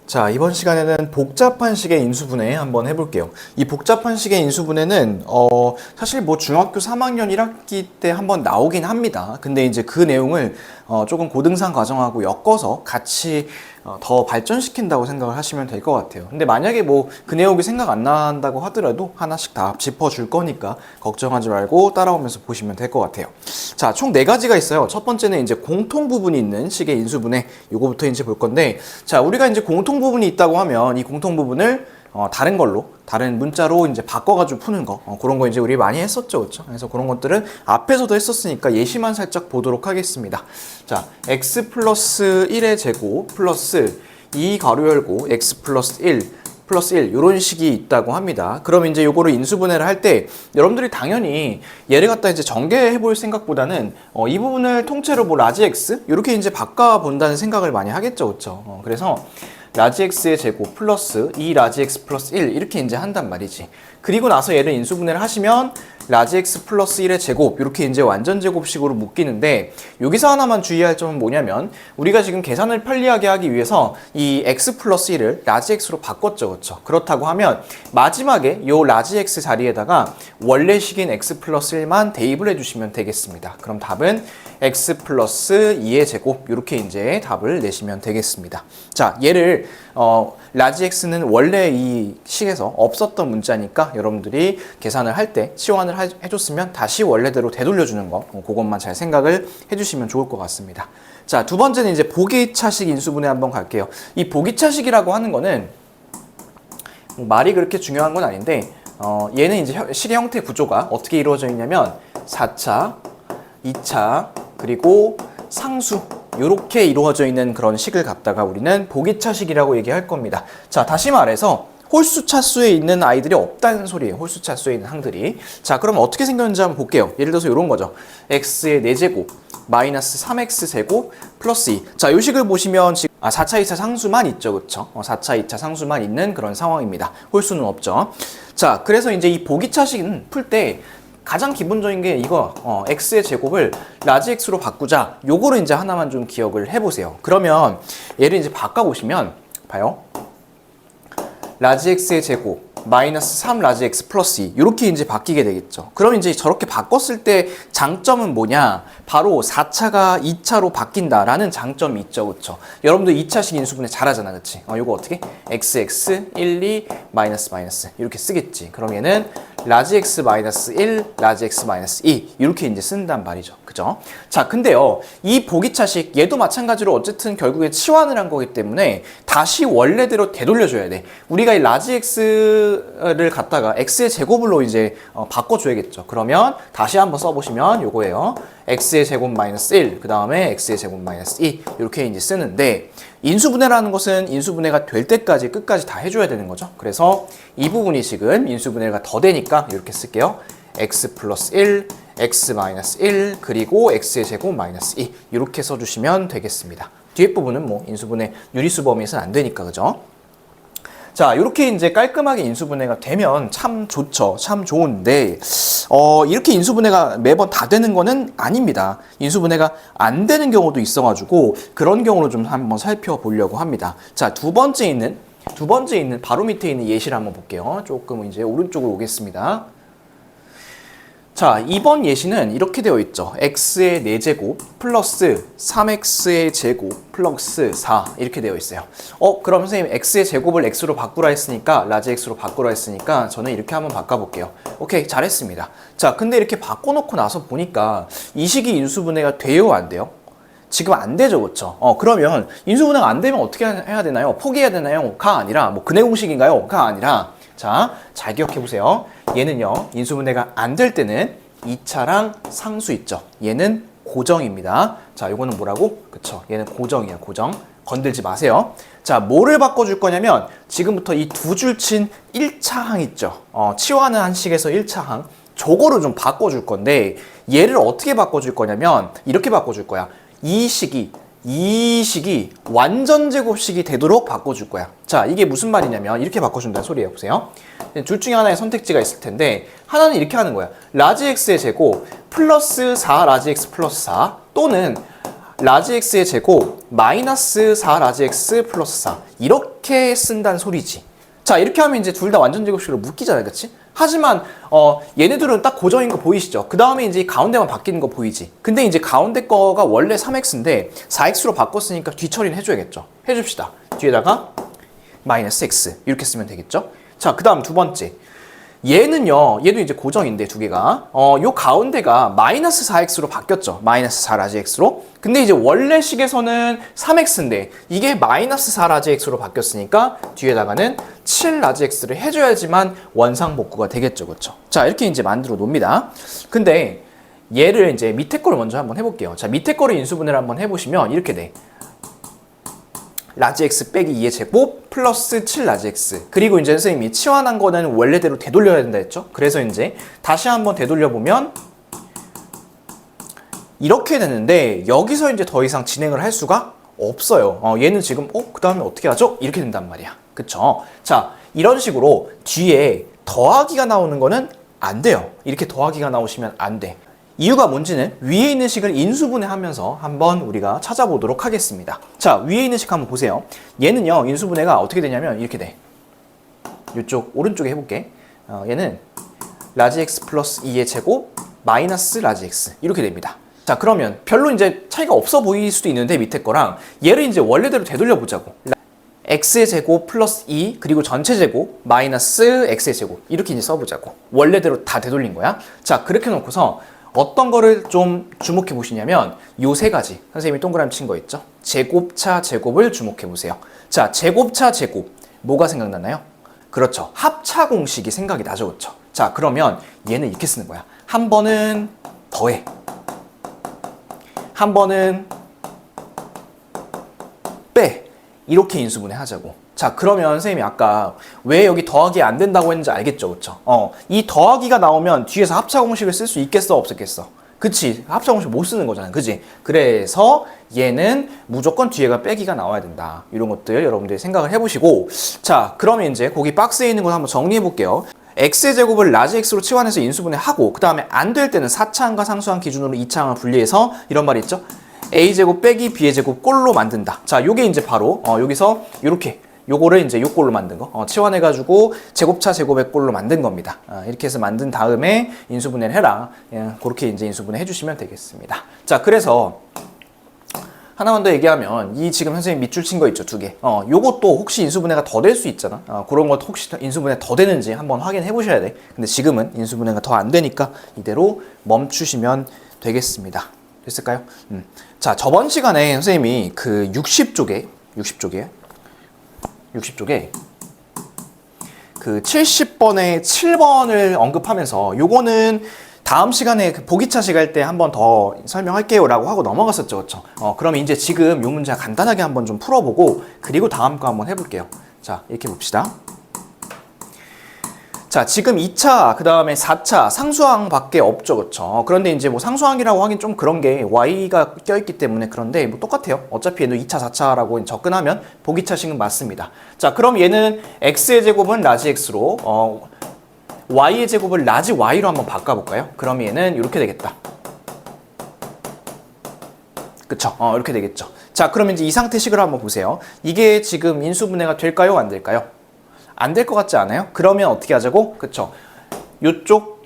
자, 이번 시간에는 복잡한 식의 인수분해 한번 해볼게요. 이 복잡한 식의 인수분해는 사실 뭐 중학교 3학년 1학기 때 한번 나오긴 합니다. 근데 이제 그 내용을 조금 고등산 과정하고 엮어서 같이 더 발전시킨다고 생각을 하시면 될 것 같아요. 근데 만약에 뭐 그 내용이 생각 안 난다고 하더라도 하나씩 다 짚어줄 거니까 걱정하지 말고 따라오면서 보시면 될 것 같아요. 자, 총 4가지가 있어요. 첫 번째는 이제 공통 부분이 있는 식의 인수분해, 요거부터 이제 볼 건데, 자, 우리가 이제 공통 부분이 있다고 하면 이 공통 부분을 다른 걸로, 다른 문자로 이제 바꿔가지고 푸는 거, 그런 거 이제 우리 많이 했었죠, 그렇죠? 그래서 그런 것들은 앞에서도 했었으니까 예시만 살짝 보도록 하겠습니다. 자, x 플러스 1의 제곱 플러스 2 가로 열고 x 플러스 1 플러스 1 이런 식이 있다고 합니다. 그럼 이제 요거를 인수분해를 할 때 여러분들이 당연히 얘를 갖다 이제 전개해 볼 생각보다는 이 부분을 통째로 뭐 라지 x 이렇게 이제 바꿔 본다는 생각을 많이 하겠죠, 그렇죠? 그래서 라지 x의 제곱 플러스 2 라지 x 플러스 1 이렇게 이제 한단 말이지. 그리고 나서 얘를 인수분해를 하시면 라지 x 플러스 1의 제곱 이렇게 이제 완전 제곱식으로 묶이는데, 여기서 하나만 주의할 점은 뭐냐면 우리가 지금 계산을 편리하게 하기 위해서 이 x 플러스 1을 라지 x로 바꿨죠, 그렇죠? 그렇다고 하면 마지막에 요 라지 x 자리에다가 원래 식인 x 플러스 1만 대입을 해주시면 되겠습니다. 그럼 답은 x 플러스 2의 제곱 이렇게 이제 답을 내시면 되겠습니다. 자, 얘를 라지 x는 원래 이 식에서 없었던 문자니까 여러분들이 계산을 할 때 치환을 해줬으면 다시 원래대로 되돌려주는 거, 그것만 잘 생각을 해주시면 좋을 것 같습니다. 자, 두 번째는 이제 보기차식 인수분해 한번 갈게요. 이 보기차식이라고 하는 거는 말이 그렇게 중요한 건 아닌데 얘는 이제 식의 형태 구조가 어떻게 이루어져 있냐면 4차, 2차, 그리고 상수 이렇게 이루어져 있는 그런 식을 갖다가 우리는 보기차식이라고 얘기할 겁니다. 자, 다시 말해서 홀수 차수에 있는 아이들이 없다는 소리예요. 홀수 차수에 있는 항들이. 자, 그럼 어떻게 생겼는지 한번 볼게요. 예를 들어서 이런 거죠. x의 4제곱 마이너스 3x제곱 플러스 2. 자, 이 식을 보시면 지금 4차, 2차 상수만 있죠, 그렇죠? 4차, 2차 상수만 있는 그런 상황입니다. 홀수는 없죠. 자, 그래서 이제 이 보기차식은 풀 때 가장 기본적인 게 이거 x의 제곱을 라지 x로 바꾸자. 요거를 이제 하나만 좀 기억을 해보세요. 그러면 얘를 이제 바꿔보시면 봐요. 라지 x의 제곱 마이너스 3 라지 x 플러스 2 이렇게 이제 바뀌게 되겠죠. 그럼 이제 저렇게 바꿨을 때 장점은 뭐냐? 바로 4차가 2차로 바뀐다라는 장점이 있죠, 그렇죠? 여러분들 2차식 인수분해 잘하잖아, 그렇지? 요거 어떻게? xx 1, 2 마이너스 마이너스 이렇게 쓰겠지. 그럼 얘는 라지 x 마이너스 1, 라지 x 마이너스 2 이렇게 이제 쓴단 말이죠, 그죠? 자, 근데요, 이 보기차식 얘도 마찬가지로 어쨌든 결국에 치환을 한 거기 때문에 다시 원래대로 되돌려줘야 돼. 우리가 이 라지 x를 갖다가 x의 제곱으로 이제 바꿔줘야겠죠. 그러면 다시 한번 써보시면 요거예요. x의 제곱 마이너스 1, 그 다음에 x의 제곱 마이너스 2 이렇게 이제 쓰는데, 인수분해라는 것은 인수분해가 될 때까지 끝까지 다 해줘야 되는 거죠. 그래서 이 부분이 지금 인수분해가 더 되니까 이렇게 쓸게요. x 플러스 1, x 마이너스 1, 그리고 x의 제곱 마이너스 2 이렇게 써주시면 되겠습니다. 뒤에 부분은 뭐 인수분해 유리수 범위에서는 안 되니까, 그죠? 자, 이렇게 이제 깔끔하게 인수분해가 되면 참 좋죠. 참 좋은데, 이렇게 인수분해가 매번 다 되는 거는 아닙니다. 인수분해가 안 되는 경우도 있어가지고, 그런 경우를 좀 한번 살펴보려고 합니다. 자, 두 번째 있는, 바로 밑에 있는 예시를 한번 볼게요. 조금 이제 오른쪽으로 오겠습니다. 자, 이번 예시는 이렇게 되어 있죠. x의 4제곱 플러스 3x의 제곱 플러스 4 이렇게 되어 있어요. 그럼 선생님 x의 제곱을 x로 바꾸라 했으니까, 라지 x로 바꾸라 했으니까 저는 이렇게 한번 바꿔볼게요. 오케이, 잘했습니다. 자, 근데 이렇게 바꿔놓고 나서 보니까 이 식이 인수분해가 돼요, 안 돼요? 지금 안 되죠, 그렇죠? 그러면 인수분해가 안 되면 어떻게 해야 되나요? 포기해야 되나요? 가 아니라 뭐 근해 공식인가요? 가 아니라, 자, 잘 기억해 보세요. 얘는요, 인수분해가 안 될 때는 2차랑 상수 있죠. 얘는 고정입니다. 자, 요거는 뭐라고? 그쵸, 얘는 고정이야, 고정. 건들지 마세요. 자, 뭐를 바꿔줄 거냐면 지금부터 이 두 줄 친 1차항 있죠. 치환을 한 식에서 1차항. 저거를 좀 바꿔줄 건데, 얘를 어떻게 바꿔줄 거냐면 이렇게 바꿔줄 거야. 이 식이 완전 제곱식이 되도록 바꿔줄 거야. 자, 이게 무슨 말이냐면 이렇게 바꿔준다는 소리예요. 보세요. 둘 중에 하나의 선택지가 있을 텐데, 하나는 이렇게 하는 거야. 라지 x의 제곱 플러스 4 라지 x 플러스 4, 또는 라지 x의 제곱 마이너스 4 라지 x 플러스 4 이렇게 쓴다는 소리지. 자, 이렇게 하면 이제 둘 다 완전 제곱식으로 묶이잖아요, 그치? 하지만 얘네들은 딱 고정인 거 보이시죠? 그 다음에 이제 가운데만 바뀌는 거 보이지? 근데 이제 가운데 거가 원래 3x인데 4x로 바꿨으니까 뒤처리는 해줘야겠죠? 해줍시다. 뒤에다가 마이너스 x 이렇게 쓰면 되겠죠? 자, 그 다음 두 번째. 얘는요, 얘도 이제 고정인데 두 개가 요 가운데가 마이너스 4x로 바뀌었죠. 마이너스 4 라지 x로. 근데 이제 원래 식에서는 3x인데 이게 마이너스 4 라지 x로 바뀌었으니까 뒤에다가는 7 라지 x를 해줘야지만 원상복구가 되겠죠, 그렇죠? 자, 이렇게 이제 만들어 놓습니다. 근데 얘를 이제 밑에 거를 먼저 한번 해볼게요. 자, 밑에 거를 인수분해를 한번 해보시면 이렇게 돼. 라지 x 빼기 2의 제곱 플러스 7 라지 x. 그리고 이제 선생님이 치환한 거는 원래대로 되돌려야 된다 했죠. 그래서 이제 다시 한번 되돌려보면 이렇게 되는데 여기서 이제 더 이상 진행을 할 수가 없어요. 얘는 지금 그 다음에 어떻게 하죠? 이렇게 된단 말이야. 그쵸? 자, 이런 식으로 뒤에 더하기가 나오는 거는 안 돼요. 이렇게 더하기가 나오시면 안 돼. 이유가 뭔지는 위에 있는 식을 인수분해하면서 한번 우리가 찾아보도록 하겠습니다. 자, 위에 있는 식 한번 보세요. 얘는요, 인수분해가 어떻게 되냐면 이렇게 돼. 이쪽 오른쪽에 해볼게. 얘는 라지 x 플러스 2의 제곱 마이너스 라지 x 이렇게 됩니다. 자, 그러면 별로 이제 차이가 없어 보일 수도 있는데 밑에 거랑 얘를 이제 원래대로 되돌려 보자고. x의 제곱 플러스 2 그리고 전체 제곱 마이너스 x의 제곱 이렇게 이제 써보자고. 원래대로 다 되돌린 거야. 자, 그렇게 놓고서 어떤 거를 좀 주목해 보시냐면 요 세 가지 선생님이 동그라미 친 거 있죠? 제곱차 제곱을 주목해 보세요. 자, 제곱차 제곱 뭐가 생각나나요? 그렇죠. 합차 공식이 생각이 나죠, 그렇죠? 자, 그러면 얘는 이렇게 쓰는 거야. 한 번은 더해, 한 번은 빼, 이렇게 인수분해 하자고. 자, 그러면 선생님이 아까 왜 여기 더하기 안 된다고 했는지 알겠죠, 그쵸? 이 더하기가 나오면 뒤에서 합차 공식을 쓸 수 있겠어, 없었겠어? 그치, 합차 공식 못 쓰는 거잖아, 그치? 그래서 얘는 무조건 뒤에가 빼기가 나와야 된다. 이런 것들 여러분들이 생각을 해보시고, 자, 그러면 이제 거기 박스에 있는 거 한번 정리해 볼게요. x의 제곱을 라지 x로 치환해서 인수분해하고, 그 다음에 안 될 때는 4차항과 상수항 기준으로 2차항을 분리해서 이런 말이 있죠? a제곱 빼기 b의 제곱 꼴로 만든다. 자, 요게 이제 바로 여기서 이렇게 요거를 이제 요 꼴로 만든 거 치환해가지고 제곱차 제곱의 꼴로 만든 겁니다. 이렇게 해서 만든 다음에 인수분해를 해라. 그렇게 이제 인수분해 해주시면 되겠습니다. 자, 그래서 하나만 더 얘기하면 이 지금 선생님 밑줄 친 거 있죠, 두 개. 요것도 혹시 인수분해가 더 될 수 있잖아. 그런 것도 혹시 인수분해 더 되는지 한번 확인해 보셔야 돼. 근데 지금은 인수분해가 더 안 되니까 이대로 멈추시면 되겠습니다. 됐을까요? 자, 저번 시간에 선생님이 그 60쪽에 그 70번에 7번을 언급하면서 요거는 다음 시간에 그 보기차식 할 때 한번 더 설명할게요 라고 하고 넘어갔었죠, 그렇죠? 그러면 이제 지금 요 문제 간단하게 한번 좀 풀어보고 그리고 다음 거 한번 해볼게요. 자, 이렇게 봅시다. 자, 지금 2차, 그 다음에 4차 상수항 밖에 없죠, 그렇죠? 그런데 이제 뭐 상수항이라고 하긴 좀 그런 게 y가 껴있기 때문에 그런데 뭐 똑같아요. 어차피 얘도 2차, 4차라고 접근하면 보기차식은 맞습니다. 자, 그럼 얘는 x의 제곱은 라지 x로 y의 제곱을 라지 y로 한번 바꿔볼까요? 그럼 얘는 이렇게 되겠다. 그쵸? 이렇게 되겠죠. 자, 그럼 이제 이 상태식을 한번 보세요. 이게 지금 인수분해가 될까요? 안 될까요? 안 될 것 같지 않아요? 그러면 어떻게 하자고? 그쵸? 요쪽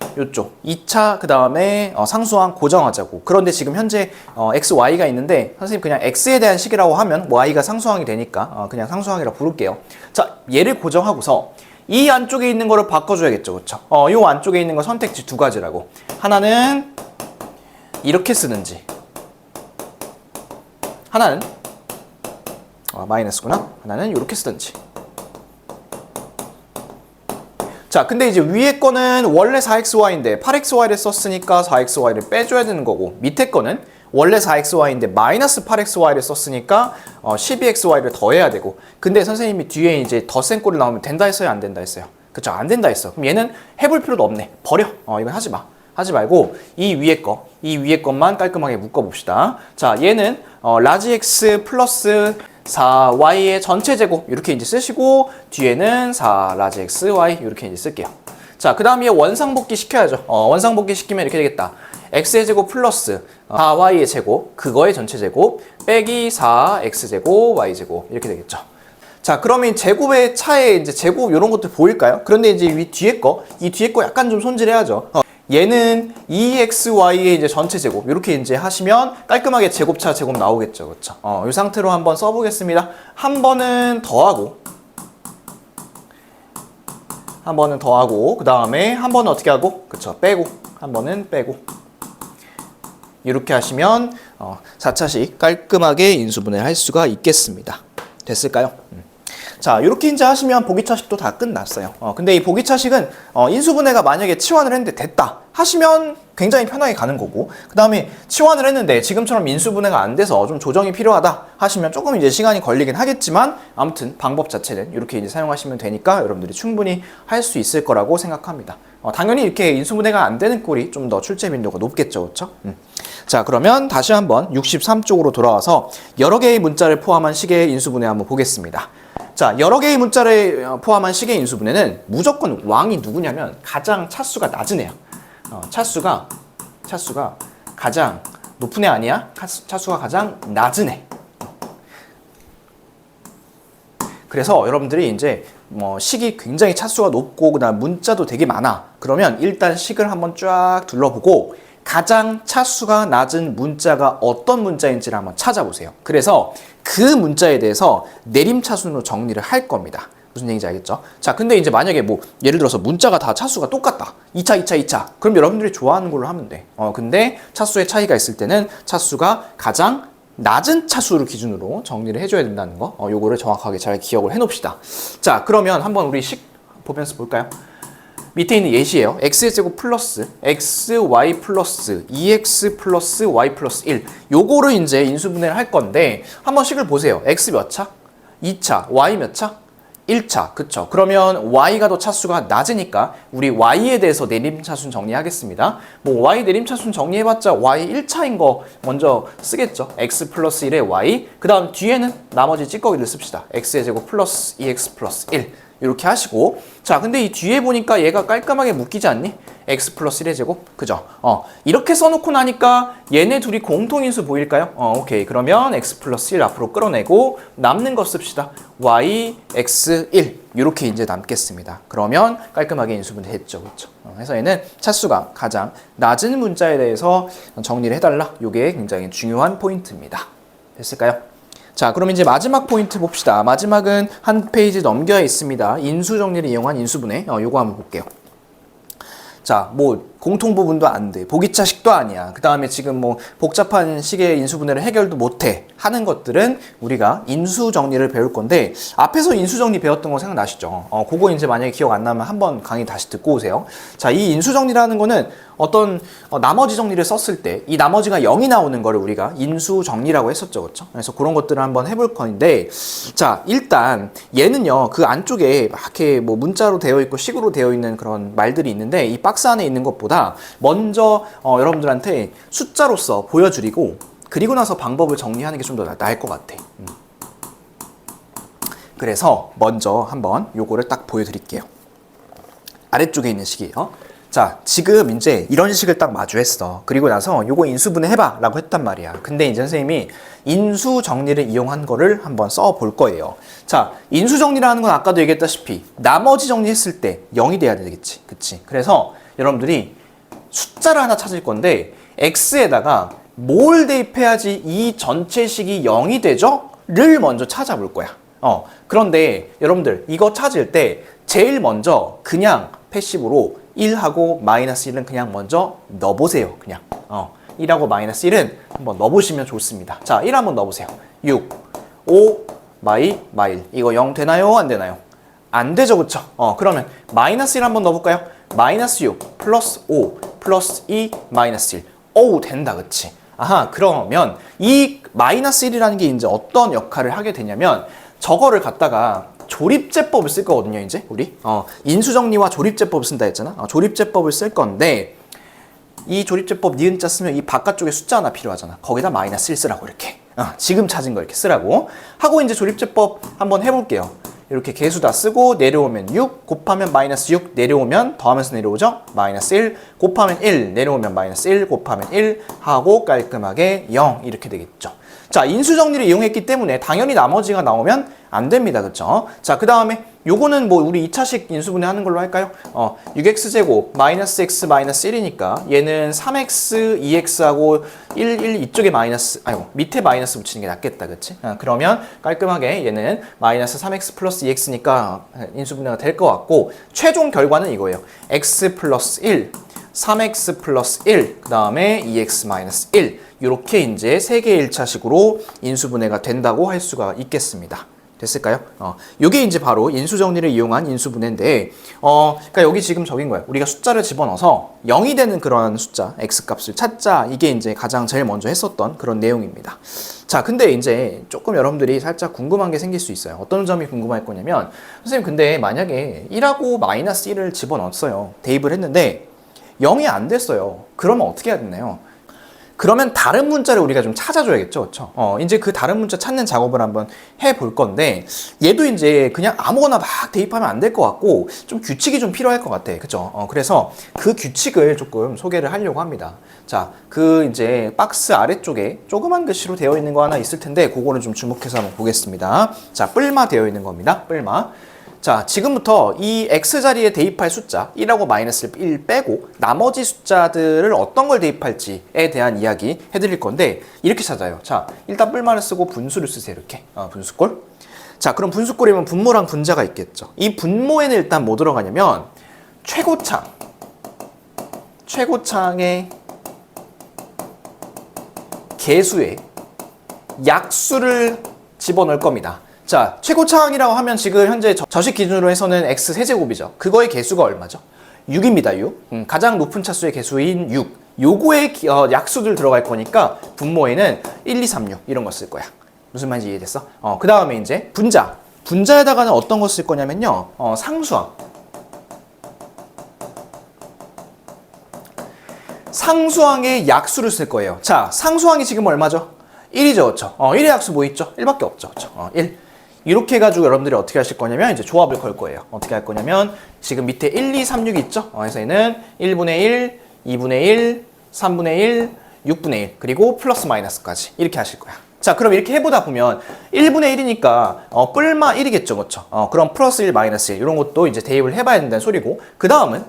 2차 그 다음에 상수항 고정하자고. 그런데 지금 현재 x, y가 있는데 선생님 그냥 x에 대한 식이라고 하면 y가 상수항이 되니까 그냥 상수항이라고 부를게요. 자, 얘를 고정하고서 이 안쪽에 있는 거를 바꿔줘야겠죠, 그쵸? 요 안쪽에 있는 거 선택지 두 가지라고. 하나는 이렇게 쓰든지, 하나는 마이너스구나. 하나는 이렇게 쓰든지. 자, 근데 이제 위에 거는 원래 4xy인데 8xy를 썼으니까 4xy를 빼줘야 되는 거고, 밑에 거는 원래 4xy인데 마이너스 8xy를 썼으니까 12xy를 더해야 되고. 근데 선생님이 뒤에 이제 덧셈 꼴이 나오면 된다 했어요, 안 된다 했어요? 그쵸, 안 된다 했어. 그럼 얘는 해볼 필요도 없네. 버려. 이건 하지 마. 하지 말고 이 위에 것만 깔끔하게 묶어봅시다. 자, 얘는 라지 x 플러스 4y의 전체 제곱 이렇게 이제 쓰시고 뒤에는 4 라지 x y 이렇게 이제 쓸게요. 자, 그 다음에 원상복귀 시켜야죠. 원상복귀 시키면 이렇게 되겠다. x의 제곱 플러스 4y의 제곱, 그거의 전체 제곱, 빼기 4x제곱, y제곱. 이렇게 되겠죠. 자, 그러면 제곱의 차에 이제 제곱 이런 것들 보일까요? 그런데 이제 이 뒤에 거 약간 좀 손질해야죠. 얘는 2xy의 이제 전체 제곱 이렇게 이제 하시면 깔끔하게 제곱차 제곱 나오겠죠, 그렇죠? 이 상태로 한번 써보겠습니다. 한 번은 더하고, 그 다음에 한 번은 어떻게 하고, 그쵸? 빼고, 한 번은 빼고. 이렇게 하시면 4차식 깔끔하게 인수분해 할 수가 있겠습니다. 됐을까요? 자, 이렇게 이제 하시면 보기차식도 다 끝났어요. 근데 이 보기차식은 인수분해가 만약에 치환을 했는데 됐다 하시면 굉장히 편하게 가는 거고, 그 다음에 치환을 했는데 지금처럼 인수분해가 안 돼서 좀 조정이 필요하다 하시면 조금 이제 시간이 걸리긴 하겠지만, 아무튼 방법 자체는 이렇게 이제 사용하시면 되니까 여러분들이 충분히 할 수 있을 거라고 생각합니다. 당연히 이렇게 인수분해가 안 되는 꼴이 좀 더 출제 빈도가 높겠죠, 그렇죠? 자, 그러면 다시 한번 63쪽으로 돌아와서 여러 개의 문자를 포함한 식의 인수분해 한번 보겠습니다. 자, 여러 개의 문자를 포함한 식의 인수분해는 무조건 왕이 누구냐면 가장 차수가 낮은 애야. 차수가 가장 높은 애 아니야? 차수가 가장 낮은 애. 그래서 여러분들이 이제 식이 굉장히 차수가 높고 그다음 문자도 되게 많아. 그러면 일단 식을 한번 쫙 둘러보고 가장 차수가 낮은 문자가 어떤 문자인지를 한번 찾아보세요. 그래서 그 문자에 대해서 내림차순으로 정리를 할 겁니다. 무슨 얘기인지 알겠죠? 자, 근데 이제 만약에 예를 들어서 문자가 다 차수가 똑같다. 2차. 그럼 여러분들이 좋아하는 걸로 하면 돼. 근데 차수의 차이가 있을 때는 차수가 가장 낮은 차수를 기준으로 정리를 해줘야 된다는 거. 요거를 정확하게 잘 기억을 해놓읍시다. 자, 그러면 한번 우리 식 보면서 볼까요? 밑에 있는 예시예요. x제곱 플러스 xy 플러스 2x 플러스 y 플러스 1. 요거를 이제 인수분해를 할 건데 한번 식을 보세요. x 몇 차? 2차. y 몇 차? 1차. 그쵸? 그러면 y가 더 차수가 낮으니까 우리 y에 대해서 내림차순 정리하겠습니다. y 내림차순 정리해봤자 y 1차인 거 먼저 쓰겠죠. x 플러스 1의 y. 그 다음 뒤에는 나머지 찌꺼기를 씁시다. x의 제곱 플러스 2x 플러스 1. 이렇게 하시고, 자, 근데 이 뒤에 보니까 얘가 깔끔하게 묶이지 않니? x 플러스 1의 제곱? 그죠? 이렇게 써놓고 나니까 얘네 둘이 공통인수 보일까요? 오케이. 그러면 x 플러스 1 앞으로 끌어내고 남는 거 씁시다. y, x, 1. 이렇게 이제 남겠습니다. 그러면 깔끔하게 인수분해 됐죠. 그렇죠? 그래서 얘는 차수가 가장 낮은 문자에 대해서 정리를 해달라. 이게 굉장히 중요한 포인트입니다. 됐을까요? 자, 그럼 이제 마지막 포인트 봅시다. 마지막은 한 페이지 넘겨 있습니다. 인수 정리를 이용한 인수분해. 요거 한번 볼게요. 자, 공통 부분도 안 돼. 보기차식도 아니야. 그 다음에 지금 복잡한 식의 인수분해를 해결도 못해. 하는 것들은 우리가 인수정리를 배울 건데, 앞에서 인수정리 배웠던 거 생각나시죠? 그거 이제 만약에 기억 안 나면 한번 강의 다시 듣고 오세요. 자, 이 인수정리라는 거는 어떤 나머지 정리를 썼을 때 이 나머지가 0이 나오는 거를 우리가 인수정리라고 했었죠. 그렇죠? 그래서 그런 것들을 한번 해볼 건데, 자, 일단 얘는요, 그 안쪽에 막 이렇게 문자로 되어 있고 식으로 되어 있는 그런 말들이 있는데, 이 박스 안에 있는 것보다 먼저 여러분들한테 숫자로서 보여드리고, 그리고 나서 방법을 정리하는 게 좀 더 나을 것 같아. 그래서 먼저 한번 요거를 딱 보여드릴게요. 아래쪽에 있는 식이에요. 자, 지금 이제 이런 식을 딱 마주했어. 그리고 나서 요거 인수분해 해봐 라고 했단 말이야. 근데 이제 선생님이 인수 정리를 이용한 거를 한번 써볼 거예요. 자, 인수 정리라는 건 아까도 얘기했다시피 나머지 정리했을 때 0이 돼야 되겠지. 그치? 그래서 여러분들이 숫자를 하나 찾을 건데 x에다가 뭘 대입해야지 이 전체 식이 0이 되죠? 를 먼저 찾아볼 거야. 그런데 여러분들 이거 찾을 때 제일 먼저 그냥 패시브로 1하고 마이너스 1은 그냥 먼저 넣어보세요. 그냥 1하고 마이너스 1은 한번 넣어보시면 좋습니다. 자, 1 한번 넣어보세요. 6, 5, 마일 이거 0 되나요? 안 되나요? 안 되죠, 그쵸? 그러면 마이너스 1 한번 넣어볼까요? 마이너스 6 플러스 5 플러스 2 마이너스 1. 오, 된다, 그치? 아하, 그러면 이 마이너스 1이라는 게 이제 어떤 역할을 하게 되냐면 저거를 갖다가 조립제법을 쓸 거거든요, 이제 우리. 인수정리와 조립제법을 쓴다 했잖아. 조립제법을 쓸 건데 이 조립제법 니은자 쓰면 이 바깥쪽에 숫자 하나 필요하잖아. 거기다 마이너스 1 쓰라고 이렇게. 지금 찾은 거 이렇게 쓰라고 하고 이제 조립제법 한번 해볼게요. 이렇게 개수 다 쓰고 내려오면 6 곱하면 마이너스 6 내려오면 더하면서 내려오죠. 마이너스 1 곱하면 1 내려오면 마이너스 1 곱하면 1 하고 깔끔하게 0 이렇게 되겠죠. 자, 인수정리를 이용했기 때문에 당연히 나머지가 나오면 안 됩니다. 그쵸? 자, 그 다음에 요거는 뭐 우리 2차식 인수분해 하는 걸로 할까요? 6x제곱 마이너스 x 마이너스 1이니까 얘는 3x, 2x하고 1 이쪽에 마이너스, 아이고 밑에 마이너스 붙이는 게 낫겠다. 그치? 그러면 깔끔하게 얘는 마이너스 3x 플러스 2x니까 인수분해가 될 것 같고 최종 결과는 이거예요. x 플러스 1 3x 플러스 1, 그 다음에 2x 마이너스 1 이렇게 이제 3개의 1차식으로 인수분해가 된다고 할 수가 있겠습니다. 됐을까요? 요게 이제 바로 인수정리를 이용한 인수분해인데 그러니까 여기 지금 적인 거예요. 우리가 숫자를 집어넣어서 0이 되는 그런 숫자, x값을 찾자. 이게 이제 가장 제일 먼저 했었던 그런 내용입니다. 자, 근데 이제 조금 여러분들이 살짝 궁금한 게 생길 수 있어요. 어떤 점이 궁금할 거냐면 선생님 근데 만약에 1하고 마이너스 1을 집어넣었어요. 대입을 했는데 0이 안 됐어요. 그러면 어떻게 해야 되나요? 그러면 다른 문자를 우리가 좀 찾아줘야겠죠. 그렇죠? 이제 그 다른 문자 찾는 작업을 한번 해볼 건데 얘도 이제 그냥 아무거나 막 대입하면 안 될 것 같고 좀 규칙이 좀 필요할 것 같아. 그렇죠? 그래서 그 규칙을 조금 소개를 하려고 합니다. 자, 그 이제 박스 아래쪽에 조그만 글씨로 되어 있는 거 하나 있을 텐데 그거는 좀 주목해서 한번 보겠습니다. 자, 뿔마 되어 있는 겁니다. 뿔마. 자, 지금부터 이 x자리에 대입할 숫자 1하고 마이너스 1 빼고 나머지 숫자들을 어떤 걸 대입할지에 대한 이야기 해드릴 건데 이렇게 찾아요. 자, 일단 뿔마를 쓰고 분수를 쓰세요. 이렇게 분수꼴. 자, 그럼 분수꼴이면 분모랑 분자가 있겠죠. 이 분모에는 일단 뭐 들어가냐면 최고창의 개수에 약수를 집어넣을 겁니다. 자, 최고차항이라고 하면 지금 현재 저식 기준으로 해서는 x 세제곱이죠. 그거의 개수가 얼마죠? 6입니다. 6. 가장 높은 차수의 개수인 6. 요거의 약수들 들어갈 거니까 분모에는 1, 2, 3, 6 이런 거 쓸 거야. 무슨 말인지 이해됐어? 그 다음에 이제 분자. 분자에다가는 어떤 거 쓸 거냐면요. 상수항. 상수항의 약수를 쓸 거예요. 자, 상수항이 지금 얼마죠? 1이죠. 그렇죠? 1의 약수 뭐 있죠? 1밖에 없죠. 그렇죠? 1. 이렇게 해가지고 여러분들이 어떻게 하실 거냐면 이제 조합을 걸 거예요. 어떻게 할 거냐면 지금 밑에 1, 2, 3, 6 있죠? 그래서 얘는 1분의 1, 2분의 1, 3분의 1, 6분의 1 그리고 플러스 마이너스까지 이렇게 하실 거야. 자, 그럼 이렇게 해보다 보면 1분의 1이니까 뿔마 1이겠죠. 그렇죠? 그럼 플러스 1, 마이너스 1 이런 것도 이제 대입을 해봐야 된다는 소리고 그 다음은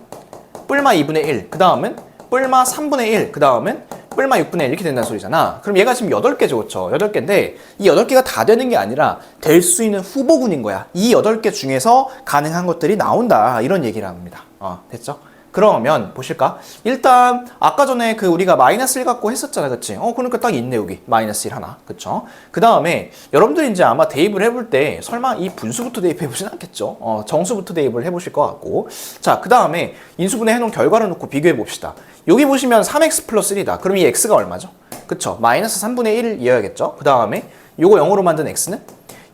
뿔마 2분의 1, 그 다음은 뿔마 3분의 1, 그 다음은 뿔마 6분의 1 이렇게 된다는 소리잖아. 그럼 얘가 지금 8개죠. 그렇죠? 8개인데 이 8개가 다 되는 게 아니라 될 수 있는 후보군인 거야. 이 8개 중에서 가능한 것들이 나온다. 이런 얘기를 합니다. 됐죠? 그러면 보실까? 일단 아까 전에 그 우리가 마이너스 1 갖고 했었잖아. 그치? 그러니까 딱 있네 여기. 마이너스 1 하나. 그쵸? 그 다음에 여러분들이 이제 아마 대입을 해볼 때 설마 이 분수부터 대입해보진 않겠죠? 정수부터 대입을 해보실 것 같고 자, 그 다음에 인수분해 해놓은 결과를 놓고 비교해 봅시다. 여기 보시면 3x 플러스 1이다. 그럼 이 x가 얼마죠? 그쵸? 마이너스 3분의 1을 이어야겠죠? 그 다음에 요거 0으로 만든 x는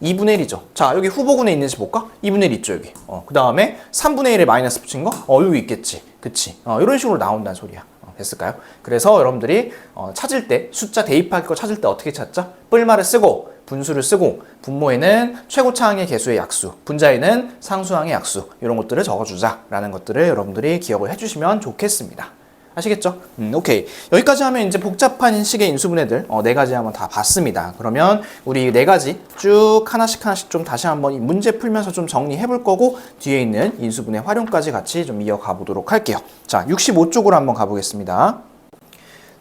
2분의 1이죠. 자, 여기 후보군에 있는지 볼까? 2분의 1 있죠, 여기. 그 다음에 3분의 1에 마이너스 붙인 거? 여기 있겠지. 그치? 이런 식으로 나온다는 소리야. 됐을까요? 그래서 여러분들이 찾을 때, 숫자 대입할 거 찾을 때 어떻게 찾죠? 뿔마를 쓰고, 분수를 쓰고, 분모에는 최고차항의 개수의 약수, 분자에는 상수항의 약수, 이런 것들을 적어주자라는 것들을 여러분들이 기억을 해주시면 좋겠습니다. 아시겠죠? 오케이. 여기까지 하면 이제 복잡한 식의 인수분해들 4가지 한번 다 봤습니다. 그러면 우리 4가지 쭉 하나씩 좀 다시 한번 이 문제 풀면서 좀 정리해 볼 거고 뒤에 있는 인수분해 활용까지 같이 좀 이어가 보도록 할게요. 자, 65쪽으로 한번 가보겠습니다.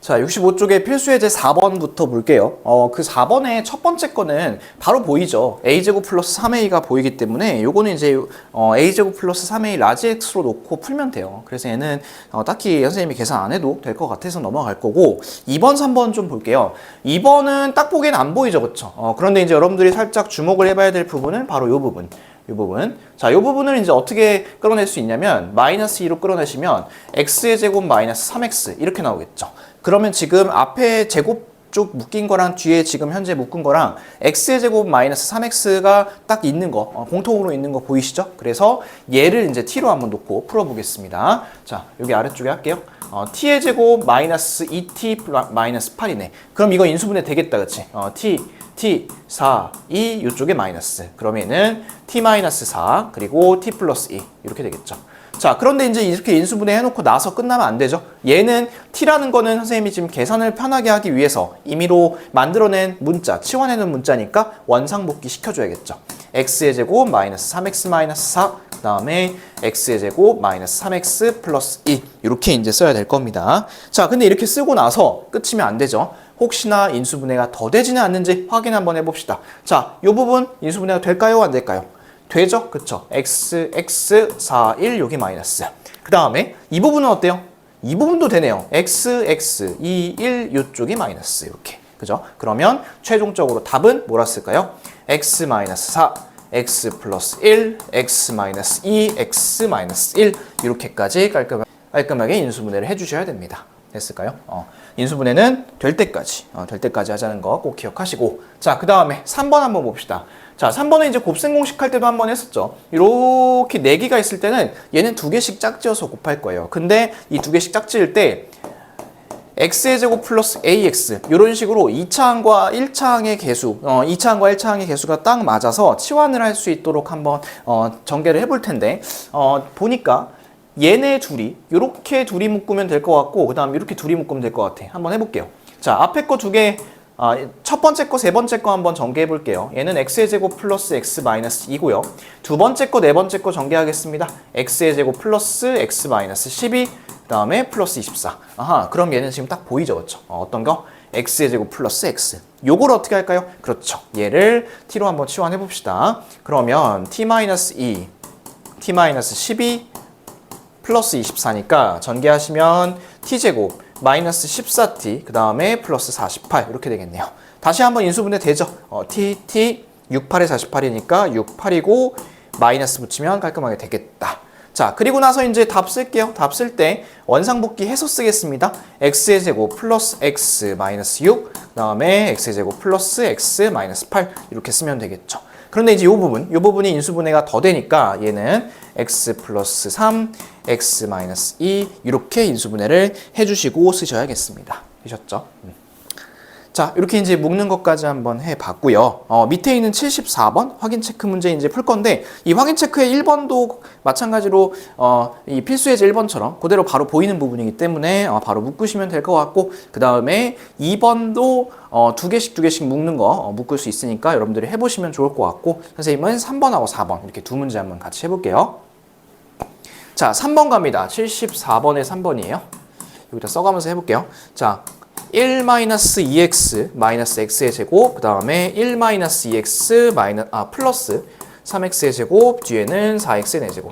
자, 65쪽에 필수 예제 4번부터 볼게요. 그 4번의 첫 번째 거는 바로 보이죠. a제곱 플러스 3a가 보이기 때문에 요거는 이제 a제곱 플러스 3a 라지 x로 놓고 풀면 돼요. 그래서 얘는 딱히 선생님이 계산 안 해도 될 것 같아서 넘어갈 거고 2번, 3번 좀 볼게요. 2번은 딱 보기엔 안 보이죠. 그쵸? 그런데 이제 여러분들이 살짝 주목을 해봐야 될 부분은 바로 요 부분. 이 부분. 자, 이 부분을 이제 어떻게 끌어낼 수 있냐면 마이너스 2로 끌어내시면 x의 제곱 마이너스 3x 이렇게 나오겠죠. 그러면 지금 앞에 제곱 앞쪽 묶인 거랑 뒤에 지금 현재 묶은 거랑 x의 제곱 마이너스 3x가 딱 있는 거, 공통으로 있는 거 보이시죠? 그래서 얘를 이제 t로 한번 놓고 풀어보겠습니다. 자, 여기 아래쪽에 할게요. t의 제곱 마이너스 2t 마이너스 8이네. 그럼 이거 인수분해 되겠다, 그치? t 4, 2 이쪽에 마이너스. 그러면은 t 마이너스 4 그리고 t 플러스 2 이렇게 되겠죠. 자, 그런데 이제 이렇게 인수분해 해놓고 나서 끝나면 안 되죠. 얘는 t라는 거는 선생님이 지금 계산을 편하게 하기 위해서 임의로 만들어낸 문자, 치환해놓은 문자니까 원상복귀 시켜줘야겠죠. x의 제곱 마이너스 3x 마이너스 4, 그 다음에 x의 제곱 마이너스 3x 플러스 2 이렇게 이제 써야 될 겁니다. 자, 근데 이렇게 쓰고 나서 끝이면 안 되죠. 혹시나 인수분해가 더 되지는 않는지 확인 한번 해봅시다. 자, 이 부분 인수분해가 될까요? 안 될까요? 되죠? 그쵸? x, 4, 1 여기 마이너스. 그 다음에 이 부분은 어때요? 이 부분도 되네요. x, 2, 1 이쪽이 마이너스 이렇게. 그죠? 그러면 최종적으로 답은 뭐라 쓸까요? x 마이너스 4, x 플러스 1, x 마이너스 2, x 마이너스 1 이렇게까지 깔끔하게 인수분해를 해주셔야 됩니다. 됐을까요? 인수분해는 될 때까지 하자는 거 꼭 기억하시고. 자, 그 다음에 3번 한번 봅시다. 자, 3번은 이제 곱셈 공식 할 때도 한번 했었죠. 이렇게 4개가 있을 때는 얘는 2개씩 짝지어서 곱할 거예요. 근데 이 2개씩 짝지을 때 x의 제곱 플러스 ax 이런 식으로 2차항과 1차항의 개수 2차항과 1차항의 개수가 딱 맞아서 치환을 할 수 있도록 한번 전개를 해볼 텐데 보니까 얘네 둘이 이렇게 둘이 묶으면 될 것 같고 그 다음 이렇게 둘이 묶으면 될 것 같아. 한번 해볼게요. 자, 앞에 거 2개 첫 번째 거, 세 번째 거 한번 전개해 볼게요. 얘는 x의 제곱 플러스 x 마이너스 2고요. 두 번째 거, 네 번째 거 전개하겠습니다. x의 제곱 플러스 x 마이너스 12, 그 다음에 플러스 24. 아하, 그럼 얘는 지금 딱 보이죠, 그렇죠? 어떤 거? x의 제곱 플러스 x. 요걸 어떻게 할까요? 그렇죠. 얘를 t로 한번 치환해 봅시다. 그러면 t 마이너스 2, t 마이너스 12 플러스 24니까 전개하시면 t제곱 마이너스 14t 그 다음에 플러스 48 이렇게 되겠네요. 다시 한번 인수분해 되죠. t 68에 48이니까 68이고 마이너스 붙이면 깔끔하게 되겠다. 자, 그리고 나서 이제 답 쓸게요. 답 쓸 때 원상복귀 해서 쓰겠습니다. x의 제곱 플러스 x 마이너스 6 그 다음에 x의 제곱 플러스 x 마이너스 8 이렇게 쓰면 되겠죠. 그런데 이제 이 부분이 인수분해가 더 되니까 얘는 x 플러스 3, x 마이너스 2 이렇게 인수분해를 해주시고 쓰셔야겠습니다. 되셨죠? 자, 이렇게 이제 묶는 것까지 한번 해봤고요. 밑에 있는 74번 확인 체크 문제 이제 풀 건데 이 확인 체크의 1번도 마찬가지로 이 필수 예제 1번처럼 그대로 바로 보이는 부분이기 때문에 바로 묶으시면 될 것 같고 그 다음에 2번도 두 개씩 묶는 거 묶을 수 있으니까 여러분들이 해보시면 좋을 것 같고 선생님은 3번하고 4번 이렇게 두 문제 한번 같이 해볼게요. 자, 3번 갑니다. 74번에 3번이에요. 여기다 써가면서 해볼게요. 자, 1-2x 마이너스 x의 제곱 그 다음에 1-2x 플러스 3x의 제곱 뒤에는 4x의 4제곱.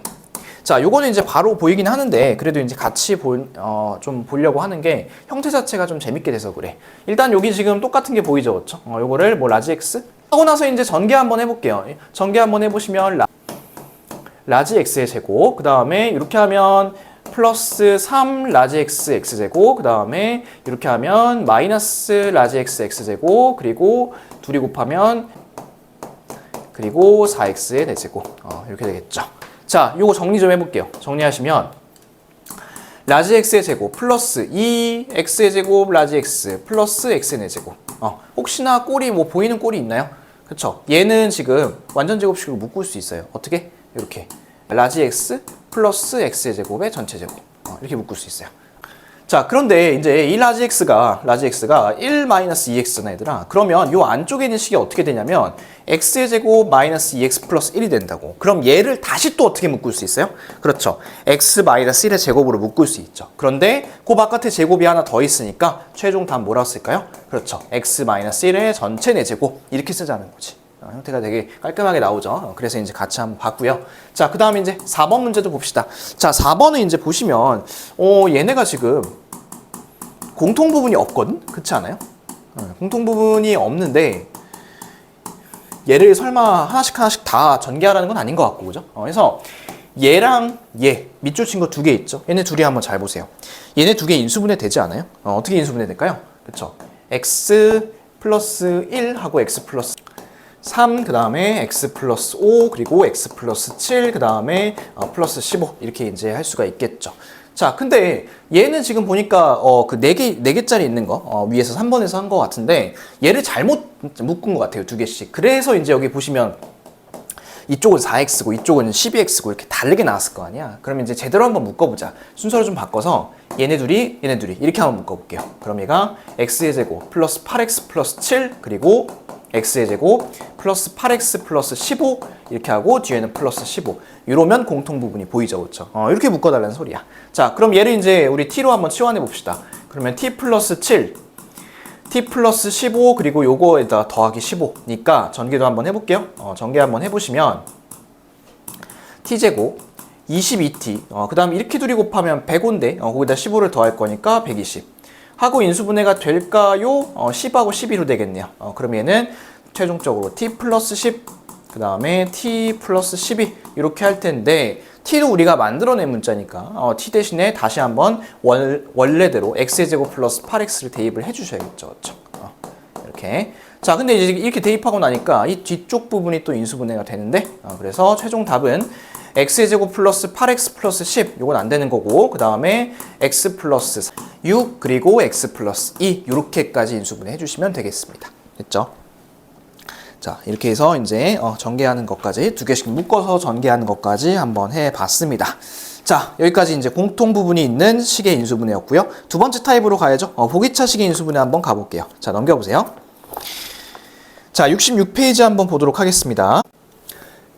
자, 요거는 이제 바로 보이긴 하는데 그래도 이제 같이 좀 보려고 하는 게 형태 자체가 좀 재밌게 돼서 그래. 일단 여기 지금 똑같은 게 보이죠, 그렇죠? 요거를 뭐 라지 x 하고 나서 이제 전개 한번 해볼게요. 전개 한번 해보시면 라지 x의 제곱 그 다음에 이렇게 하면 플러스 3 라지 x x제곱 그 다음에 이렇게 하면 마이너스 라지 x x제곱 그리고 둘이 곱하면 그리고 4x의 4제곱 이렇게 되겠죠. 자, 요거 정리 좀 해볼게요. 정리하시면 라지 x의 제곱 플러스 2x의 제곱 라지 x 플러스 x의 4제곱 혹시나 꼴이 뭐 보이는 꼴이 있나요? 그쵸? 얘는 지금 완전 제곱식으로 묶을 수 있어요. 어떻게? 이렇게 라지 x 플러스 x의 제곱의 전체 제곱 이렇게 묶을 수 있어요. 자, 그런데 이제 이 라지 x가 1-2x잖아, 얘들아. 그러면 요 안쪽에 있는 식이 어떻게 되냐면 x의 제곱 마이너스 2x 플러스 1이 된다고. 그럼 얘를 다시 또 어떻게 묶을 수 있어요? 그렇죠. x 마이너스 1의 제곱으로 묶을 수 있죠. 그런데 그 바깥에 제곱이 하나 더 있으니까 최종 답 뭐라고 쓸까요? 그렇죠. x 마이너스 1의 전체 4제곱 이렇게 쓰자는 거지. 형태가 되게 깔끔하게 나오죠. 그래서 이제 같이 한번 봤고요. 자, 그 다음에 이제 4번 문제도 봅시다. 자, 4번은 이제 보시면 얘네가 지금 공통 부분이 없거든? 그렇지 않아요? 공통 부분이 없는데 얘를 설마 하나씩 다 전개하라는 건 아닌 것 같고, 그죠? 그래서 얘랑 얘 밑줄 친 거 2개 있죠? 얘네 둘이 한번 잘 보세요. 얘네 2개 인수분해 되지 않아요? 어떻게 인수분해 될까요? 그렇죠? x 플러스 1하고 x 플러스 3, 그 다음에 x 플러스 5, 그리고 x 플러스 7, 그 다음에 플러스 15 이렇게 이제 할 수가 있겠죠. 자, 근데 얘는 지금 보니까 그 4개짜리 있는 거 위에서 3번에서 한 거 같은데 얘를 잘못 묶은 것 같아요. 2개씩. 그래서 이제 여기 보시면 이쪽은 4x고 이쪽은 12x고 이렇게 다르게 나왔을 거 아니야. 그럼 이제 제대로 한번 묶어보자. 순서를 좀 바꿔서 얘네 둘이 이렇게 한번 묶어볼게요. 그럼 얘가 x의 제곱 플러스 8x 플러스 7 그리고 x의 제곱 플러스 8x 플러스 15 이렇게 하고 뒤에는 플러스 15 이러면 공통 부분이 보이죠, 그렇죠? 이렇게 묶어달라는 소리야. 자, 그럼 얘를 이제 우리 t로 한번 치환해 봅시다. 그러면 t 플러스 7 t 플러스 15 그리고 요거에다 더하기 15니까 전개도 한번 해볼게요. 전개 한번 해보시면 t제곱 22t 그 다음 이렇게 둘이 곱하면 105인데 거기다 15를 더할 거니까 120 하고 인수분해가 될까요? 10하고 11로 되겠네요. 그럼 얘는 최종적으로 t 플러스 10 그 다음에 t 플러스 12 이렇게 할 텐데 t도 우리가 만들어낸 문자니까 t 대신에 다시 한번 원래대로 x의 제곱 플러스 8x를 대입을 해주셔야겠죠. 그렇죠? 이렇게. 자, 근데 이제 이렇게 대입하고 나니까 이 뒤쪽 부분이 또 인수분해가 되는데 그래서 최종 답은 x의 제곱 플러스 8x 플러스 10 요건 안 되는 거고 그 다음에 x 플러스 6 그리고 x 플러스 2 이렇게까지 인수분해 해주시면 되겠습니다. 됐죠? 자, 이렇게 해서 이제 전개하는 것까지 2개씩 묶어서 전개하는 것까지 한번 해봤습니다. 자, 여기까지 이제 공통 부분이 있는 식의 인수분해였고요. 두 번째 타입으로 가야죠. 보기차 식의 인수분해 한번 가볼게요. 자, 넘겨보세요. 자, 66페이지 한번 보도록 하겠습니다.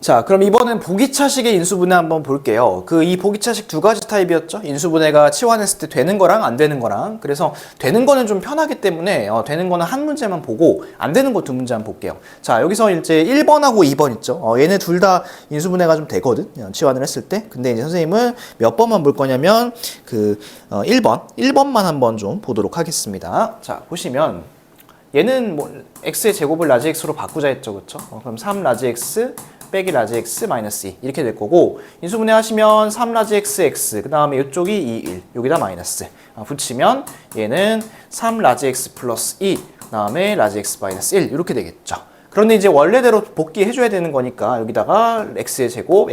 자, 그럼 이번엔 보기차식의 인수분해 한번 볼게요. 이 보기차식 2가지 타입이었죠. 인수분해가 치환했을 때 되는 거랑 안 되는 거랑. 그래서 되는 거는 좀 편하기 때문에 되는 거는 한 문제만 보고 안 되는 거 2문제 한번 볼게요. 자, 여기서 이제 1번하고 2번 있죠. 얘네 둘 다 인수분해가 좀 되거든. 치환을 했을 때. 근데 이제 선생님은 몇 번만 볼 거냐면 1번만 한번 좀 보도록 하겠습니다. 자, 보시면 얘는 뭐 x의 제곱을 라지 x로 바꾸자 했죠. 그렇죠? 그럼 3 라지 x 빼기 라지 x 마이너스 2 이렇게 될 거고 인수분해 하시면 3 라지 x 그 다음에 이쪽이 2, 1 여기다 마이너스 붙이면 얘는 3 라지 x 플러스 2 그 다음에 라지 x 마이너스 1 이렇게 되겠죠. 그런데 이제 원래대로 복귀해줘야 되는 거니까 여기다가 x의 제곱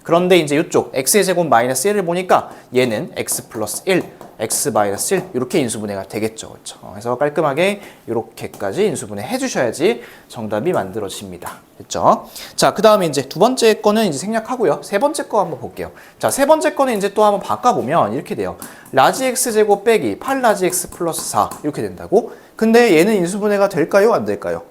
그런데 이제 이쪽 x의 제곱 마이너스 1을 보니까 얘는 x 플러스 1 x 마이너스 1 이렇게 인수분해가 되겠죠. 그렇죠? 그래서 깔끔하게 이렇게까지 인수분해 해주셔야지 정답이 만들어집니다. 됐죠? 자, 그 다음에 이제 두 번째 거는 이제 생략하고요. 세 번째 거 한번 볼게요. 자, 세 번째 거는 이제 또 한번 바꿔보면 이렇게 돼요. 라지 x 제곱 빼기 8 라지 x 플러스 4 이렇게 된다고? 근데 얘는 인수분해가 될까요? 안 될까요?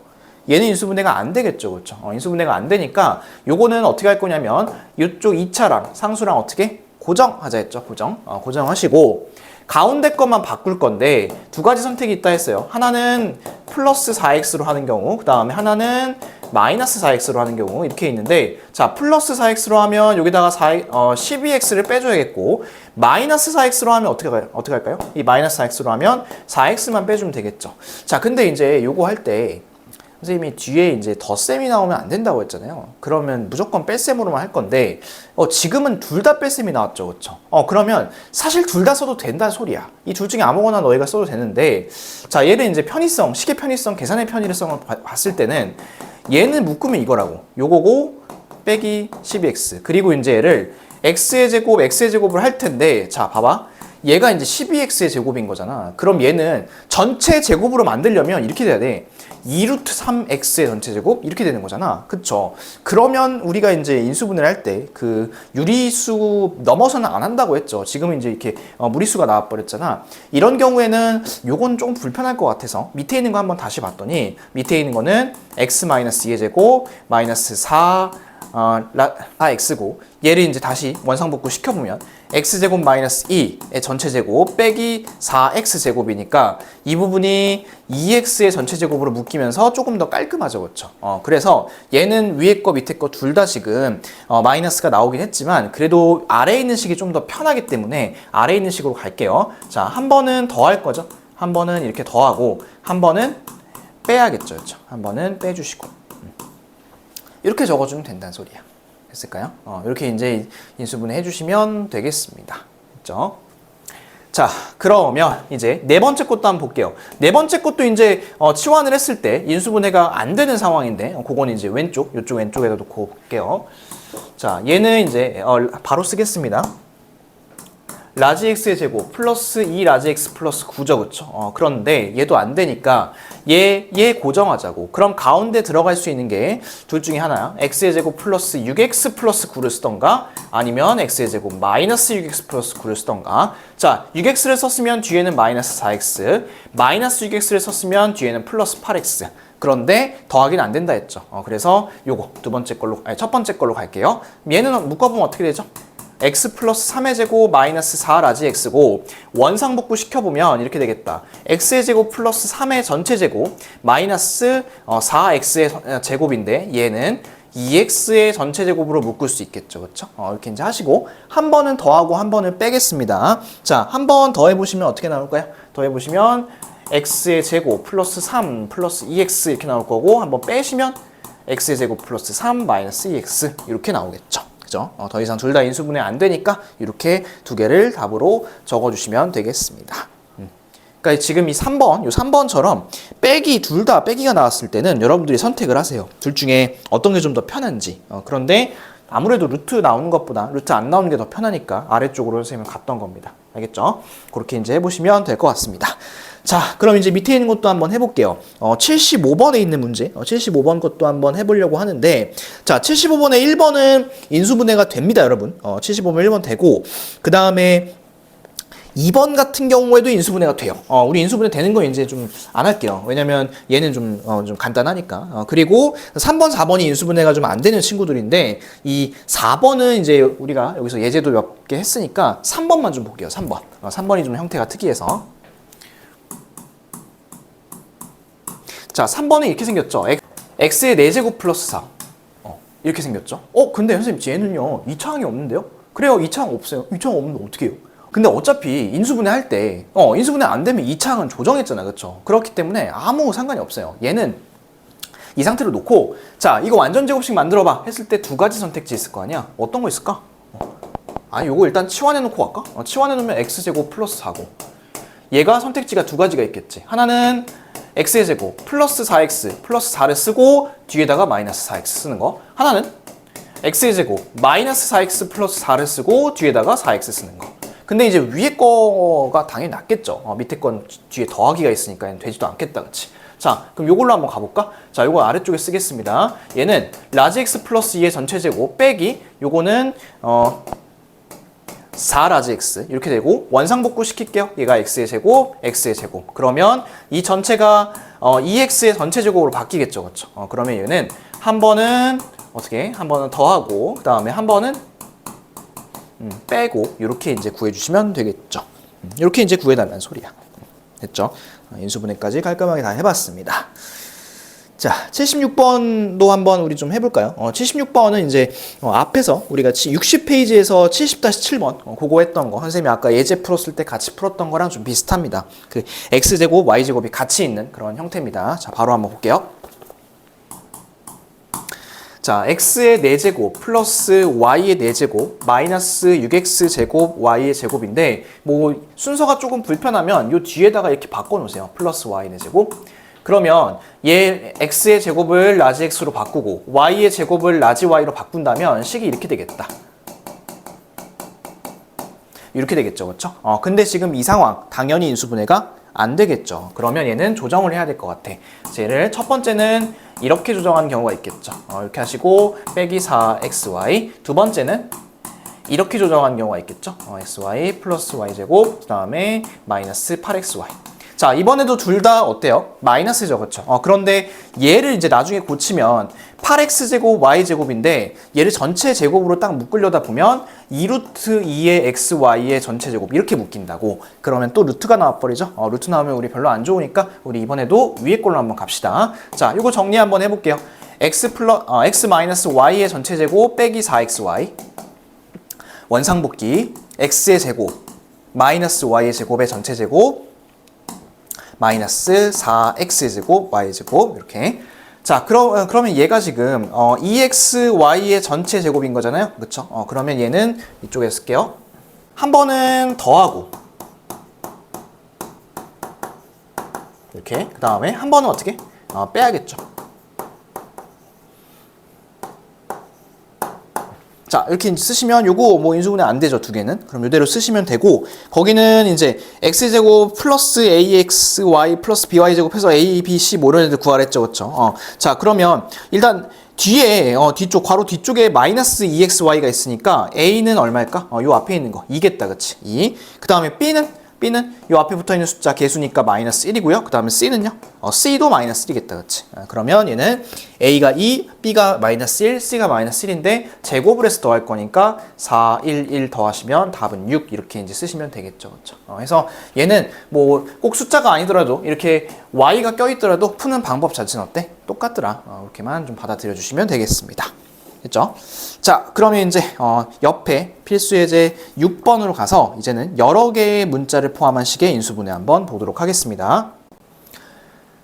얘는 인수분해가 안 되겠죠. 그렇죠? 인수분해가 안 되니까 요거는 어떻게 할 거냐면 이쪽 2차랑 상수랑 어떻게? 고정하자 했죠. 고정하시고 가운데 것만 바꿀 건데 2가지 선택이 있다 했어요. 하나는 플러스 4x로 하는 경우 그 다음에 하나는 마이너스 4x로 하는 경우 이렇게 있는데 자, 플러스 4x로 하면 여기다가 12x를 빼줘야겠고 마이너스 4x로 하면 어떻게 할까요? 이 마이너스 4x로 하면 4x만 빼주면 되겠죠. 자, 근데 이제 요거 할 때 선생님이 뒤에 이제 덧셈이 나오면 안 된다고 했잖아요. 그러면 무조건 뺄셈으로만 할 건데 지금은 둘 다 뺄셈이 나왔죠. 그렇죠? 그러면 사실 둘 다 써도 된다는 소리야. 이 둘 중에 아무거나 너희가 써도 되는데 자, 얘를 이제 편의성, 식의 편의성, 계산의 편의성을 봤을 때는 얘는 묶으면 이거라고. 요거고 빼기 12x 그리고 이제 얘를 x의 제곱을 할 텐데 자, 봐봐. 얘가 이제 12x의 제곱인 거잖아. 그럼 얘는 전체 제곱으로 만들려면 이렇게 돼야 돼. 2루트 3x의 전체 제곱 이렇게 되는 거잖아. 그쵸? 그러면 우리가 이제 인수분해를 할 때 유리수 넘어서는 안 한다고 했죠. 지금은 이제 이렇게 무리수가 나와버렸잖아. 이런 경우에는 요건 좀 불편할 것 같아서 밑에 있는 거 한번 다시 봤더니 밑에 있는 거는 x-2의 제곱 마이너스 4x고 얘를 이제 다시 원상복구 시켜보면 x제곱 마이너스 2의 전체 제곱 빼기 4x제곱이니까 이 부분이 2x의 전체 제곱으로 묶이면서 조금 더 깔끔하죠. 그렇죠? 그래서 얘는 위에 거 밑에 거 둘 다 지금 마이너스가 나오긴 했지만 그래도 아래에 있는 식이 좀 더 편하기 때문에 아래에 있는 식으로 갈게요. 자, 한 번은 더 할 거죠. 한 번은 이렇게 더하고 한 번은 빼야겠죠. 그렇죠? 한 번은 빼주시고 이렇게 적어주면 된다는 소리야. 됐을까요? 이렇게 이제 인수분해 해주시면 되겠습니다. 됐죠? 자, 그러면 이제 네 번째 것도 한번 볼게요. 네 번째 것도 이제 치환을 했을 때 인수분해가 안 되는 상황인데, 그건 이제 왼쪽, 이쪽 왼쪽에다 놓고 볼게요. 자, 얘는 이제 바로 쓰겠습니다. 라지 x의 제곱 플러스 2 라지 x 플러스 9죠, 그쵸? 그런데 얘도 안 되니까 얘 고정하자고. 그럼 가운데 들어갈 수 있는 게 둘 중에 하나야. x의 제곱 플러스 6x 플러스 9를 쓰던가 아니면 x의 제곱 마이너스 6x 플러스 9를 쓰던가. 자, 6x를 썼으면 뒤에는 마이너스 4x, 마이너스 6x를 썼으면 뒤에는 플러스 8x. 그런데 더하기는 안 된다 했죠. 그래서 요거 첫 번째 걸로 갈게요. 얘는 묶어보면 어떻게 되죠? x 플러스 3의 제곱 마이너스 4 라지 x고 원상복구 시켜보면 이렇게 되겠다. x의 제곱 플러스 3의 전체 제곱 마이너스 4x의 제곱인데 얘는 2x의 전체 제곱으로 묶을 수 있겠죠. 그렇죠? 이렇게 이제 하시고 한 번은 더하고 한 번은 빼겠습니다. 자, 한 번 더 해보시면 어떻게 나올까요? 더 해보시면 x의 제곱 플러스 3 플러스 2x 이렇게 나올 거고 한번 빼시면 x의 제곱 플러스 3 마이너스 2x 이렇게 나오겠죠. 더 이상 둘 다 인수분해 안 되니까 이렇게 두 개를 답으로 적어주시면 되겠습니다. 그러니까 지금 이 3번, 요 3번처럼 둘 다 빼기가 나왔을 때는 여러분들이 선택을 하세요. 둘 중에 어떤 게 좀 더 편한지. 그런데 아무래도 루트 나오는 것보다 루트 안 나오는 게 더 편하니까 아래쪽으로 선생님은 갔던 겁니다. 알겠죠? 그렇게 이제 해보시면 될 것 같습니다. 자, 그럼 이제 밑에 있는 것도 한번 해볼게요. 75번에 있는 문제, 75번 것도 한번 해보려고 하는데, 자, 75번에 1번은 인수분해가 됩니다, 여러분. 75번 1번 되고, 그 다음에 2번 같은 경우에도 인수분해가 돼요. 우리 인수분해 되는 거 이제 좀 안 할게요. 왜냐면 얘는 좀 간단하니까. 그리고 3번, 4번이 인수분해가 좀 안 되는 친구들인데, 이 4번은 이제 우리가 여기서 예제도 몇 개 했으니까 3번만 좀 볼게요, 3번. 3번이 좀 형태가 특이해서. 자, 3번은 이렇게 생겼죠. x의 4제곱 플러스 4. 이렇게 생겼죠. 근데 선생님, 얘는요, 2차항이 없는데요? 그래요, 2차항 없어요. 2차항 없는데 어떻게 해요? 근데 어차피 인수분해 할 때, 인수분해 안 되면 2차항은 조정했잖아, 그쵸? 그렇기 때문에 아무 상관이 없어요. 얘는 이 상태로 놓고, 자, 이거 완전 제곱식 만들어봐. 했을 때 두 가지 선택지 있을 거 아니야? 어떤 거 있을까? 요거 일단 치환해 놓고 갈까? 치환해 놓으면 x제곱 플러스 4고. 얘가 선택지가 두 가지가 있겠지. 하나는 x의 제곱 플러스 4x 플러스 4를 쓰고 뒤에다가 마이너스 4x 쓰는 거. 하나는 x의 제곱 마이너스 4x 플러스 4를 쓰고 뒤에다가 4x 쓰는 거. 근데 이제 위에 거가 당연히 낫겠죠. 밑에 건 뒤에 더하기가 있으니까 되지도 않겠다, 그치? 자, 그럼 요걸로 한번 가볼까? 자, 요거 아래쪽에 쓰겠습니다. 얘는 라지 x 플러스 2의 전체 제곱 빼기 요거는 4 라지 x 이렇게 되고 원상복구 시킬게요. 얘가 x의 제곱, x의 제곱. 그러면 이 전체가 2x의 전체 제곱으로 바뀌겠죠, 그렇죠? 그러면 얘는 한 번은 한 번은 더하고 그 다음에 한 번은 빼고 이렇게 이제 구해주시면 되겠죠. 이렇게 이제 구해달라는 소리야. 됐죠? 인수분해까지 깔끔하게 다 해봤습니다. 자, 76번도 한번 우리 좀 해볼까요? 76번은 이제 앞에서 우리가 60페이지에서 70-7번 그거 했던 거 선생님이 아까 예제 풀었을 때 같이 풀었던 거랑 좀 비슷합니다. 그 x제곱, y제곱이 같이 있는 그런 형태입니다. 자, 바로 한번 볼게요. 자, x의 4제곱 플러스 y의 4제곱 마이너스 6x제곱 y의 제곱인데 뭐 순서가 조금 불편하면 요 뒤에다가 이렇게 바꿔놓으세요. 플러스 y 4제곱. 그러면 얘 x의 제곱을 라지 x로 바꾸고 y의 제곱을 라지 y로 바꾼다면 식이 이렇게 되겠다. 이렇게 되겠죠, 그렇죠? 근데 지금 이 상황 당연히 인수분해가 안 되겠죠. 그러면 얘는 조정을 해야 될 것 같아. 얘를 첫 번째는 이렇게 조정하는 경우가 있겠죠. 이렇게 하시고 빼기 4xy. 두 번째는 이렇게 조정하는 경우가 있겠죠. xy 플러스 y제곱 그 다음에 마이너스 8xy. 자, 이번에도 둘 다 어때요? 마이너스죠, 그렇죠? 그런데 얘를 이제 나중에 고치면 8x제곱 y제곱인데 얘를 전체 제곱으로 딱 묶으려다 보면 2루트 2의 xy의 전체 제곱 이렇게 묶인다고. 그러면 또 루트가 나와버리죠. 루트 나오면 우리 별로 안 좋으니까 우리 이번에도 위에 걸로 한번 갑시다. 자, 이거 정리 한번 해볼게요. x 마이너스 y의 전체 제곱 빼기 4xy 원상복귀 x의 제곱 마이너스 y의 제곱의 전체 제곱 마이너스 4x제곱 y제곱 이렇게. 자, 그러면 얘가 지금 2xy의 전체 제곱인 거잖아요, 그렇죠? 그러면 얘는 이쪽에 쓸게요. 한 번은 더하고 이렇게. 그 다음에 한 번은 어떻게? 빼야겠죠. 자, 이렇게 쓰시면 요거 뭐 인수분해 안 되죠, 두 개는. 그럼 이대로 쓰시면 되고, 거기는 이제 x제곱 플러스 axy 플러스 by제곱 해서 a, b, c 뭐 이런 애들 구하랬죠, 그쵸? 자, 그러면 일단 뒤에 뒤쪽 괄호 뒤쪽에 마이너스 2xy가 있으니까 a는 얼마일까? 요 앞에 있는 거 2겠다, 그치? 2. 그 다음에 b는 요 앞에 붙어 있는 숫자 개수니까 마이너스 1이고요. 그 다음에 c는요? c도 마이너스 1이겠다, 그치? 그러면 얘는 a가 2, b가 마이너스 1, c가 마이너스 1인데 제곱을 해서 더할 거니까 4, 1 더하시면 답은 6 이렇게 이제 쓰시면 되겠죠, 그쵸? 그래서 얘는 뭐 꼭 숫자가 아니더라도 이렇게 y가 껴있더라도 푸는 방법 자체는 어때? 똑같더라. 이렇게만 좀 받아들여 주시면 되겠습니다. 됐죠? 자, 그러면 이제 옆에 필수 예제 6번으로 가서 이제는 여러 개의 문자를 포함한 식의 인수분해 한번 보도록 하겠습니다.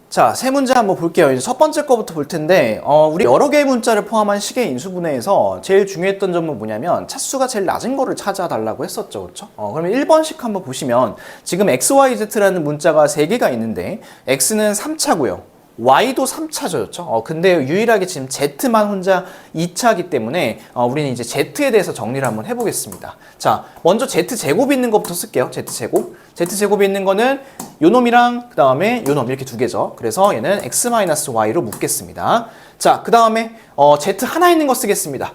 자, 세 문제 한번 볼게요. 이제 첫 번째 거부터 볼 텐데 우리 여러 개의 문자를 포함한 식의 인수분해에서 제일 중요했던 점은 뭐냐면 차수가 제일 낮은 거를 찾아달라고 했었죠, 그렇죠? 그러면 1번식 한번 보시면 지금 XYZ라는 문자가 3개가 있는데 X는 3차고요. Y도 3차죠, 그렇죠? 근데 유일하게 지금 Z만 혼자 2차이기 때문에 우리는 이제 Z에 대해서 정리를 한번 해보겠습니다. 자, 먼저 Z제곱 있는 것부터 쓸게요. Z제곱. Z제곱이 있는 거는 요 놈이랑 그 다음에 요 놈 이렇게 두 개죠. 그래서 얘는 X-Y로 묶겠습니다. 자, 그 다음에 Z 하나 있는 거 쓰겠습니다.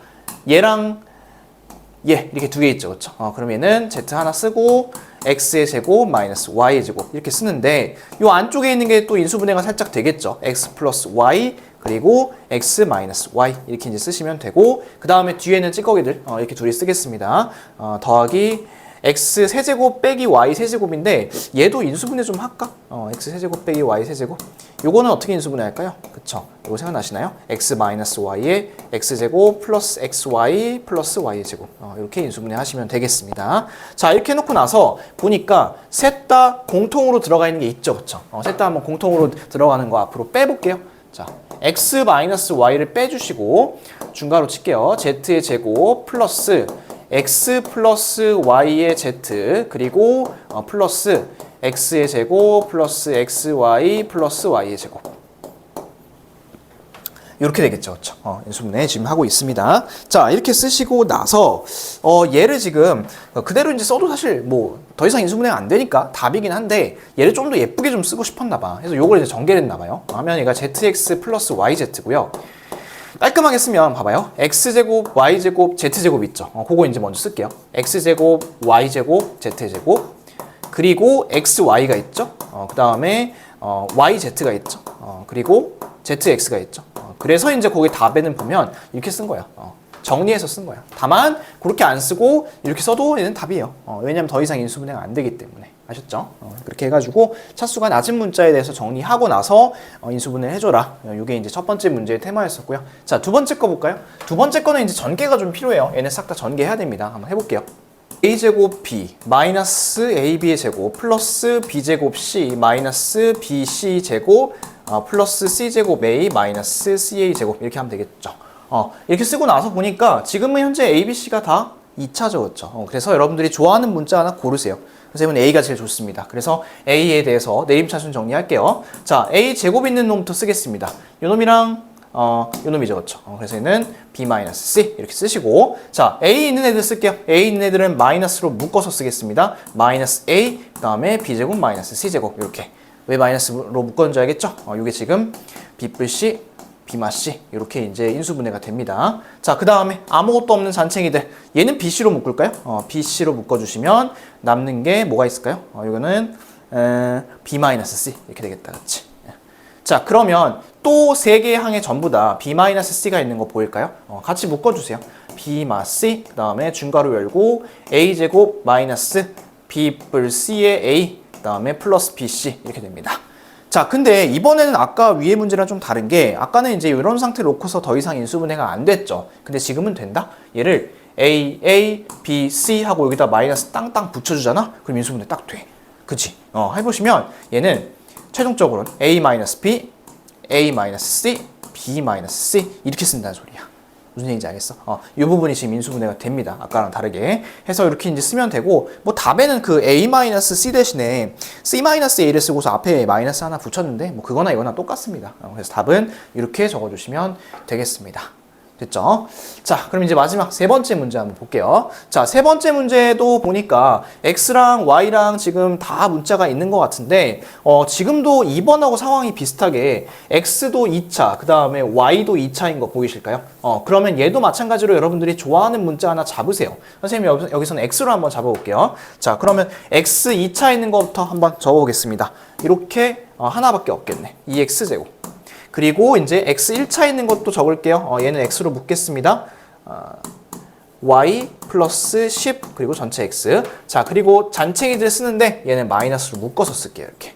얘랑 얘 이렇게 두 개 있죠, 그렇죠? 그럼 얘는 Z 하나 쓰고 x의 제곱 마이너스 y의 제곱 이렇게 쓰는데 요 안쪽에 있는 게 또 인수분해가 살짝 되겠죠. x 플러스 y 그리고 x 마이너스 y 이렇게 이제 쓰시면 되고 그 다음에 뒤에는 찌꺼기들 이렇게 둘이 쓰겠습니다. 더하기 x 세제곱 빼기 y 세제곱인데 얘도 인수분해 좀 할까? x 세제곱 빼기 y 세제곱 요거는 어떻게 인수분해 할까요? 그쵸? 이거 생각나시나요? x 마이너스 y의 x제곱 플러스 xy 플러스 y의 제곱 이렇게 인수분해 하시면 되겠습니다. 자, 이렇게 해놓고 나서 보니까 셋 다 공통으로 들어가 있는 게 있죠, 그쵸? 셋 다 한번 공통으로 들어가는 거 앞으로 빼볼게요. 자, x 마이너스 y를 빼주시고 중괄호 칠게요. z의 제곱 플러스 x 플러스 y의 z 그리고 플러스 x의 제곱 플러스 xy 플러스 y의 제곱 이렇게 되겠죠, 그렇죠? 인수분해 지금 하고 있습니다. 자, 이렇게 쓰시고 나서 얘를 지금 그대로 이제 써도 사실 뭐 더 이상 인수분해가 안 되니까 답이긴 한데 얘를 좀 더 예쁘게 좀 쓰고 싶었나 봐. 그래서 요걸 이제 전개를 했나 봐요. 하면 얘가 zx 플러스 yz고요. 깔끔하게 쓰면 봐봐요. x제곱, y제곱, z제곱 있죠. 그거 이제 먼저 쓸게요. x제곱, y제곱, z제곱 그리고 xy가 있죠. 그 다음에 yz가 있죠. 그리고 zx가 있죠. 그래서 이제 거기 답에는 보면 이렇게 쓴 거야. 정리해서 쓴 거야. 다만 그렇게 안 쓰고 이렇게 써도 얘는 답이에요. 왜냐면 더 이상 인수분해가 안 되기 때문에. 아셨죠? 그렇게 해가지고 차수가 낮은 문자에 대해서 정리하고 나서 인수분해를 해줘라. 이게 이제 첫 번째 문제의 테마였었고요. 자, 두 번째 거 볼까요? 두 번째 거는 이제 전개가 좀 필요해요. 얘네 싹 다 전개해야 됩니다. 한번 해볼게요. a제곱 b 마이너스 ab의 제곱 플러스 b제곱 c 마이너스 bc 제곱 플러스 c제곱 a 마이너스 ca 제곱 이렇게 하면 되겠죠. 이렇게 쓰고 나서 보니까 지금은 현재 a, b, c가 다 2차죠, 그렇죠? 그래서 여러분들이 좋아하는 문자 하나 고르세요. 그래서 이건 A가 제일 좋습니다. 그래서 A에 대해서 내림차순 정리할게요. 자, A 제곱 있는 놈부터 쓰겠습니다. 요 놈이랑 요 놈이죠, 그렇죠? 그래서 얘는 B-C 이렇게 쓰시고 자, A 있는 애들 쓸게요. A 있는 애들은 마이너스로 묶어서 쓰겠습니다. 마이너스 A 그 다음에 B제곱 마이너스 C제곱 이렇게 왜 마이너스로 묶었는지 알겠죠? 이게 지금 B+C B마씨 이렇게 이제 인수분해가 됩니다. 자, 그 다음에 아무것도 없는 잔챙이들 얘는 BC로 묶을까요? BC로 묶어주시면 남는 게 뭐가 있을까요? 이거는 B-C 이렇게 되겠다, 그렇지? 자, 그러면 또 세 개의 항에 전부 다 B-C가 있는 거 보일까요? 같이 묶어주세요. B-C 그 다음에 중괄호 열고 A제곱 마이너스 B+C의 A 그 다음에 플러스 BC 이렇게 됩니다. 자, 근데 이번에는 아까 위의 문제랑 좀 다른 게 아까는 이제 이런 상태로 놓고서 더 이상 인수분해가 안 됐죠. 근데 지금은 된다? 얘를 A, B, C 하고 여기다 마이너스 땅땅 붙여주잖아? 그럼 인수분해 딱 돼. 그치? 해보시면 얘는 최종적으로는 A-B, A-C, B-C 이렇게 쓴다는 소리야. 무슨 얘기인지 알겠어? 이 부분이 지금 인수분해가 됩니다. 아까랑 다르게 해서 이렇게 이제 쓰면 되고, 뭐 답에는 그 A-C 대신에 C-A를 쓰고서 앞에 마이너스 하나 붙였는데 뭐 그거나 이거나 똑같습니다. 그래서 답은 이렇게 적어주시면 되겠습니다. 됐죠? 자, 그럼 이제 마지막 세 번째 문제 한번 볼게요. 자, 세 번째 문제도 보니까 X랑 Y랑 지금 다 문자가 있는 것 같은데, 지금도 2번하고 상황이 비슷하게 X도 2차, 그 다음에 Y도 2차인 거 보이실까요? 그러면 얘도 마찬가지로 여러분들이 좋아하는 문자 하나 잡으세요. 선생님이 여기서는 X로 한번 잡아볼게요. 자, 그러면 X 2차 있는 것부터 한번 적어보겠습니다. 이렇게 하나밖에 없겠네. 2X제곱. 그리고 이제 x 1차 있는 것도 적을게요. 얘는 x로 묶겠습니다. y 플러스 10 그리고 전체 x. 자, 그리고 잔챙이들 쓰는데 얘는 마이너스로 묶어서 쓸게요. 이렇게.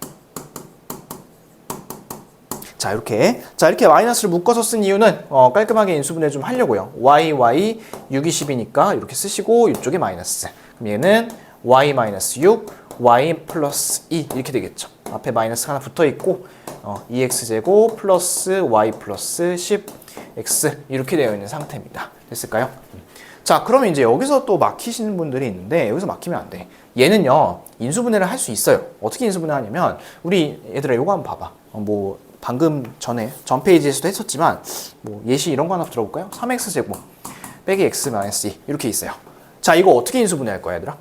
자, 이렇게 마이너스를 묶어서 쓴 이유는 깔끔하게 인수분해 좀 하려고요. y 6이 10이니까 이렇게 쓰시고 이쪽에 마이너스. 그럼 얘는 y 마이너스 6, y 플러스 2 이렇게 되겠죠. 앞에 마이너스 하나 붙어 있고 2x제곱 플러스 y 플러스 10x 이렇게 되어 있는 상태입니다. 됐을까요? 자, 그러면 이제 여기서 또 막히시는 분들이 있는데 여기서 막히면 안 돼. 얘는요, 인수분해를 할 수 있어요. 어떻게 인수분해 하냐면 우리 얘들아 이거 한번 봐봐. 뭐 방금 전에 전 페이지에서도 했었지만 뭐 예시 이런 거 하나 들어볼까요? 3x제곱 빼기 x 마이너스 2 이렇게 있어요. 자, 이거 어떻게 인수분해 할 거야, 얘들아?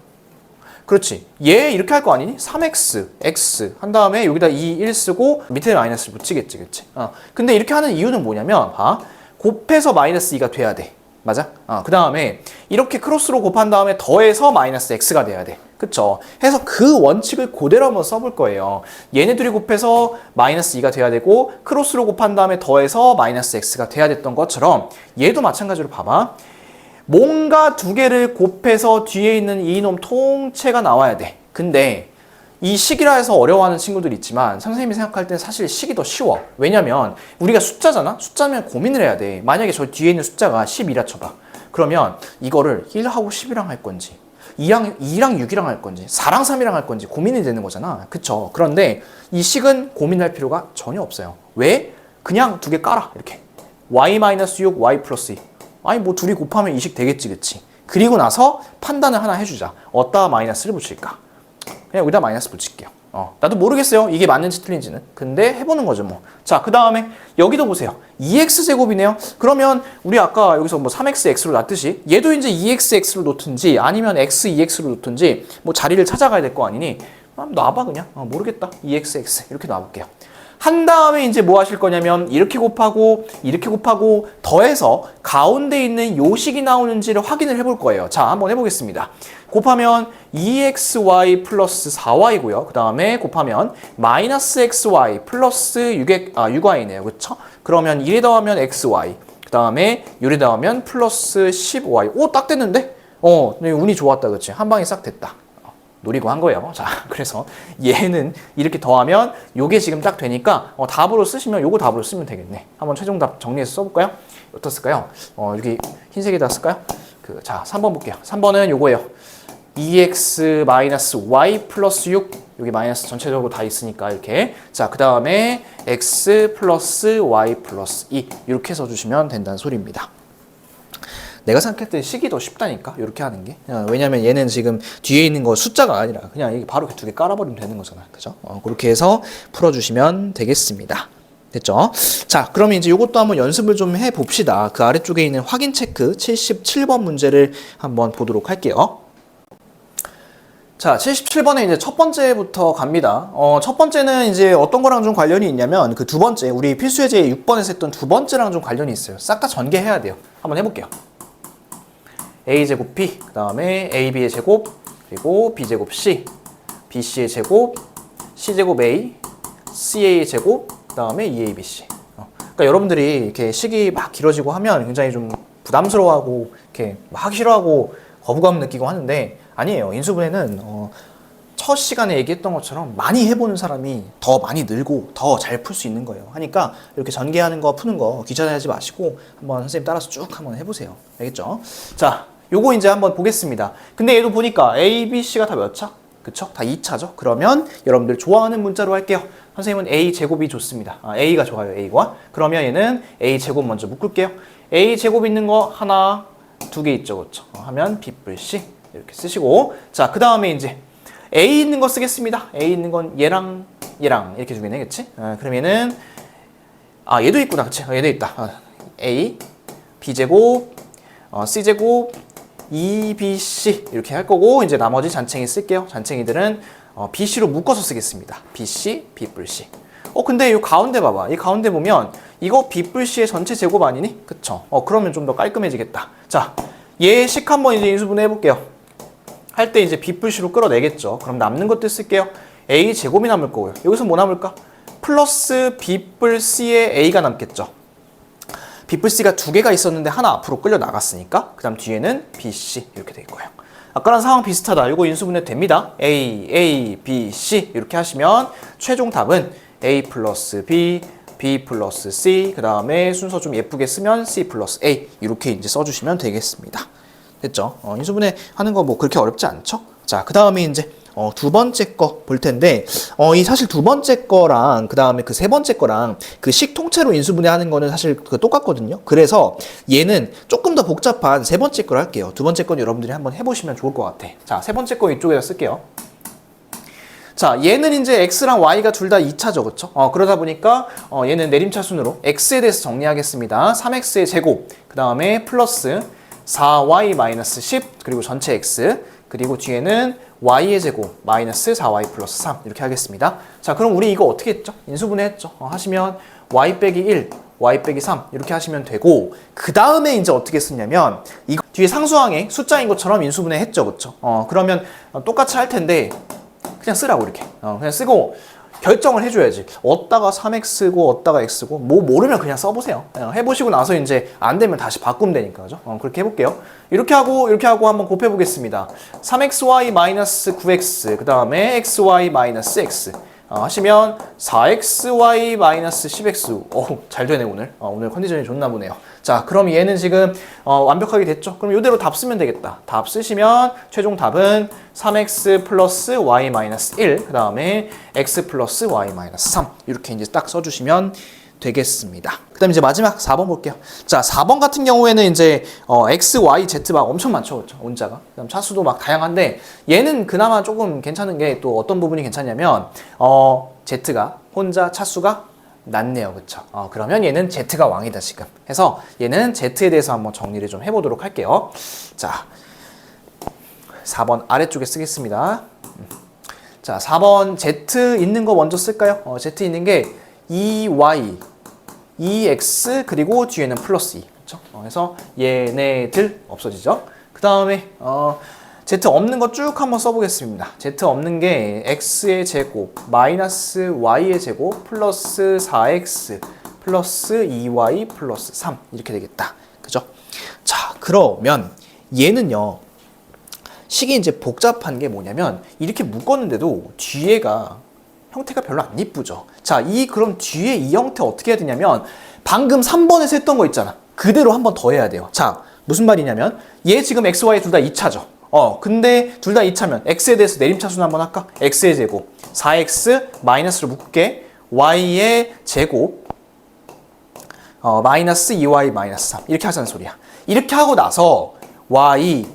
그렇지. 얘 이렇게 할 거 아니니? 3x, x 한 다음에 여기다 2, 1 쓰고 밑에 마이너스를 붙이겠지, 그치? 근데 이렇게 하는 이유는 뭐냐면 봐. 곱해서 마이너스 2가 돼야 돼. 맞아? 그 다음에 이렇게 크로스로 곱한 다음에 더해서 마이너스 x가 돼야 돼. 그쵸? 해서 그 원칙을 그대로 한번 써볼 거예요. 얘네들이 곱해서 마이너스 2가 돼야 되고 크로스로 곱한 다음에 더해서 마이너스 x가 돼야 됐던 것처럼 얘도 마찬가지로 봐봐. 뭔가 두 개를 곱해서 뒤에 있는 이놈 통째가 나와야 돼. 근데 이 식이라 해서 어려워하는 친구들 있지만 선생님이 생각할 때는 사실 식이 더 쉬워. 왜냐면 우리가 숫자잖아? 숫자면 고민을 해야 돼. 만약에 저 뒤에 있는 숫자가 10이라 쳐봐. 그러면 이거를 1하고 10이랑 할 건지 2랑 6이랑 할 건지 4랑 3이랑 할 건지 고민이 되는 거잖아. 그쵸? 그런데 이 식은 고민할 필요가 전혀 없어요. 왜? 그냥 두 개 깔아. 이렇게 y-6, y 플러스 2. 아니 뭐 둘이 곱하면 이식 되겠지, 그치? 그리고 나서 판단을 하나 해주자. 어디다 마이너스를 붙일까? 그냥 여기다 마이너스 붙일게요. 나도 모르겠어요. 이게 맞는지 틀린지는. 근데 해보는 거죠, 뭐. 자, 그 다음에 여기도 보세요. 2x제곱이네요. 그러면 우리 아까 여기서 뭐 3xx로 놨듯이 얘도 이제 2xx로 놓든지 아니면 x 2x로 놓든지 뭐 자리를 찾아가야 될 거 아니니? 놔봐 그냥. 모르겠다. 2xx 이렇게 놔볼게요. 한 다음에 이제 뭐 하실 거냐면 이렇게 곱하고 더해서 가운데 있는 요식이 나오는지를 확인을 해볼 거예요. 자, 한번 해보겠습니다. 곱하면 2xy 플러스 4y고요. 그 다음에 곱하면 마이너스 xy 플러스 6y네요. 그쵸? 그러면 1에 더하면 xy 그 다음에 6에 더하면 플러스 10y. 오, 딱 됐는데? 운이 좋았다. 그치? 한 방에 싹 됐다. 노리고 한 거예요. 자, 그래서 얘는 이렇게 더하면 요게 지금 딱 되니까 답으로 쓰시면 요거 답으로 쓰면 되겠네. 한번 최종 답 정리해서 써볼까요? 어떻을까요? 여기 흰색에다 쓸까요? 자, 3번 볼게요. 3번은 요거예요. 2x-y 플러스 6 여기 마이너스 전체적으로 다 있으니까 이렇게. 자, 그 다음에 x 플러스 y 플러스 2 이렇게 써주시면 된다는 소리입니다. 내가 생각할 때 식이 더 쉽다니까 이렇게 하는 게. 왜냐면 얘는 지금 뒤에 있는 거 숫자가 아니라 그냥 바로 두 개 깔아버리면 되는 거잖아. 그죠? 그렇게 해서 풀어주시면 되겠습니다. 됐죠? 자, 그러면 이제 이것도 한번 연습을 좀 해봅시다. 그 아래쪽에 있는 확인 체크 77번 문제를 한번 보도록 할게요. 자, 77번에 이제 첫 번째부터 갑니다. 첫 번째는 이제 어떤 거랑 좀 관련이 있냐면 그 두 번째, 우리 필수 예제 6번에서 했던 두 번째랑 좀 관련이 있어요. 싹 다 전개해야 돼요. 한번 해볼게요. a제곱 b, 그 다음에 ab의 제곱, 그리고 b제곱 c, bc의 제곱, c제곱 a, ca의 제곱, 그 다음에 2abc. 그러니까 여러분들이 이렇게 식이 막 길어지고 하면 굉장히 좀 부담스러워하고 이렇게 막 하기 싫어하고 거부감 느끼고 하는데 아니에요. 인수분해는 첫 시간에 얘기했던 것처럼 많이 해보는 사람이 더 많이 늘고 더 잘 풀 수 있는 거예요. 하니까 이렇게 전개하는 거 푸는 거 귀찮아하지 마시고 한번 선생님 따라서 쭉 한번 해보세요. 알겠죠? 자, 요거 이제 한번 보겠습니다. 근데 얘도 보니까 A, B, C가 다 몇 차? 그쵸? 다 2차죠? 그러면 여러분들 좋아하는 문자로 할게요. 선생님은 A 제곱이 좋습니다. A가 좋아요, A가. 그러면 얘는 A 제곱 먼저 묶을게요. A 제곱 있는 거 하나, 두 개 있죠, 그렇죠? 하면 B 뿔 C 이렇게 쓰시고, 자, 그 다음에 이제 A 있는 거 쓰겠습니다. A 있는 건 얘랑 얘랑 이렇게 두 개네, 그치? 그럼 얘는 얘도 있구나, 그치? 얘도 있다. A, B 제곱, C 제곱, 2BC 이렇게 할 거고, 이제 나머지 잔챙이 쓸게요. 잔챙이들은 BC로 묶어서 쓰겠습니다. BC, B 뿔 C. 근데 이 가운데 봐봐. 이 가운데 보면 이거 B 뿔 C의 전체 제곱 아니니? 그쵸? 그러면 좀 더 깔끔해지겠다. 자, 얘식 한번 이제 인수분해 해볼게요. 할 때 이제 B 뿔 C로 끌어내겠죠. 그럼 남는 것들 쓸게요. A 제곱이 남을 거고요. 여기서 뭐 남을까? 플러스 B 뿔 C의 A가 남겠죠. B 뿔 C가 두 개가 있었는데 하나 앞으로 끌려 나갔으니까 그 다음 뒤에는 B, C 이렇게 될 거예요. 아까랑 상황 비슷하다. 이거 인수분해 됩니다. A, B, C 이렇게 하시면 최종 답은 A 플러스 B, B 플러스 C, 그 다음에 순서 좀 예쁘게 쓰면 C 플러스 A 이렇게 이제 써주시면 되겠습니다. 됐죠? 인수분해 하는 거 뭐 그렇게 어렵지 않죠? 자, 그 다음에 이제 두 번째 거 볼 텐데, 이 사실 두 번째 거랑 그 다음에 그 세 번째 거랑 그 식 통째로 인수분해 하는 거는 사실 똑같거든요. 그래서 얘는 조금 더 복잡한 세 번째 걸 할게요. 두 번째 건 여러분들이 한번 해보시면 좋을 것 같아. 자, 세 번째 거 이쪽에다 쓸게요. 자, 얘는 이제 x랑 y가 둘 다 2차죠, 그쵸? 그러다 보니까 얘는 내림차순으로 x에 대해서 정리하겠습니다. 3x의 제곱, 그 다음에 플러스 4y-10, 그리고 전체 x, 그리고 뒤에는 y의 제곱 마이너스 4y 플러스 3 이렇게 하겠습니다. 자, 그럼 우리 이거 어떻게 했죠? 인수분해 했죠? 하시면 y 빼기 1, y 빼기 3 이렇게 하시면 되고, 그 다음에 이제 어떻게 쓰냐면 이거 뒤에 상수항에 숫자인 것처럼 인수분해 했죠, 그쵸? 그러면 똑같이 할 텐데 그냥 쓰라고 이렇게 그냥 쓰고 결정을 해줘야지. 어디다가 3x고 어디다가 x고 뭐 모르면 그냥 써보세요. 그냥 해보시고 나서 이제 안 되면 다시 바꾸면 되니까, 그죠? 그렇게 해볼게요. 이렇게 하고 한번 곱해보겠습니다. 3xy-9x 그 다음에 xy-x 하시면 4xy-10x. 잘 되네 오늘. 오늘 컨디션이 좋나 보네요. 자, 그럼 얘는 지금 완벽하게 됐죠? 그럼 이대로 답 쓰면 되겠다. 답 쓰시면 최종 답은 3x 플러스 y-1, 그 다음에 x 플러스 y-3 이렇게 이제 딱 써주시면 되겠습니다. 그 다음에 이제 마지막 4번 볼게요. 자, 4번 같은 경우에는 이제 x, y, z 막 엄청 많죠, 그렇죠? 온자가. 그다음 차수도 막 다양한데 얘는 그나마 조금 괜찮은 게 또 어떤 부분이 괜찮냐면 z가 혼자 차수가 낮네요, 그렇죠? 그러면 얘는 z가 왕이다 지금. 해서 얘는 z에 대해서 한번 정리를 좀 해보도록 할게요. 자, 4번 아래쪽에 쓰겠습니다. 자, 4번 z 있는 거 먼저 쓸까요? z 있는 게 2y, 2x 그리고 뒤에는 플러스 2. 그렇죠? 그래서 얘네들 없어지죠. 그 다음에 z 없는 거 쭉 한번 써보겠습니다. z 없는 게 x의 제곱 마이너스 y의 제곱 플러스 4x 플러스 2y 플러스 3 이렇게 되겠다. 그죠? 자, 그러면 얘는요. 식이 이제 복잡한 게 뭐냐면 이렇게 묶었는데도 뒤에가 형태가 별로 안 이쁘죠. 자, 그럼 뒤에 이 형태 어떻게 해야 되냐면 방금 3번에서 했던 거 있잖아. 그대로 한 번 더 해야 돼요. 자, 무슨 말이냐면 얘 지금 x, y 둘 다 2차죠. 근데 둘 다 2차면 x에 대해서 내림차순 한번 할까? x의 제곱 4x 마이너스로 묶을게. y의 제곱 마이너스 2y 마이너스 3 이렇게 하자는 소리야. 이렇게 하고 나서 y,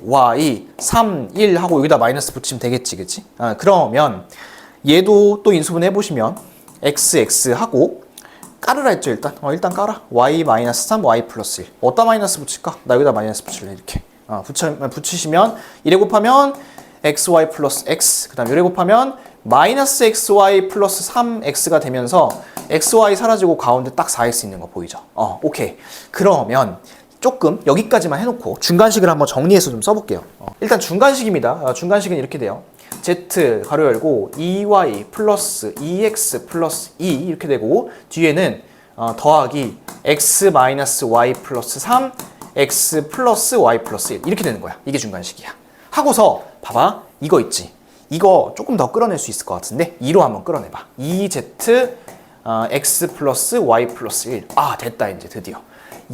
3, 1 하고 여기다 마이너스 붙이면 되겠지, 그치? 그러면 얘도 또 인수분해 해보시면 x 하고 깔으라 했죠, 일단. 일단 깔아. y-3, y 플러스 1. 어디다 마이너스 붙일까? 나 여기다 마이너스 붙일래, 이렇게. 붙이시면 1에 곱하면 xy 플러스 x, 그 다음 1에 곱하면 마이너스 xy 플러스 3x가 되면서 xy 사라지고 가운데 딱 4x 있는 거 보이죠? 오케이. 그러면 조금 여기까지만 해놓고 중간식을 한번 정리해서 좀 써볼게요. 일단 중간식입니다. 중간식은 이렇게 돼요. z 가로 열고 2y 플러스 2x 플러스 2 이렇게 되고 뒤에는 더하기 x 마이너스 y 플러스 3 x 플러스 y 플러스 1 이렇게 되는 거야. 이게 중간식이야. 하고서 봐봐. 이거 있지. 이거 조금 더 끌어낼 수 있을 것 같은데 2로 한번 끌어내봐. 2z x 플러스 y 플러스 1. 됐다 이제 드디어.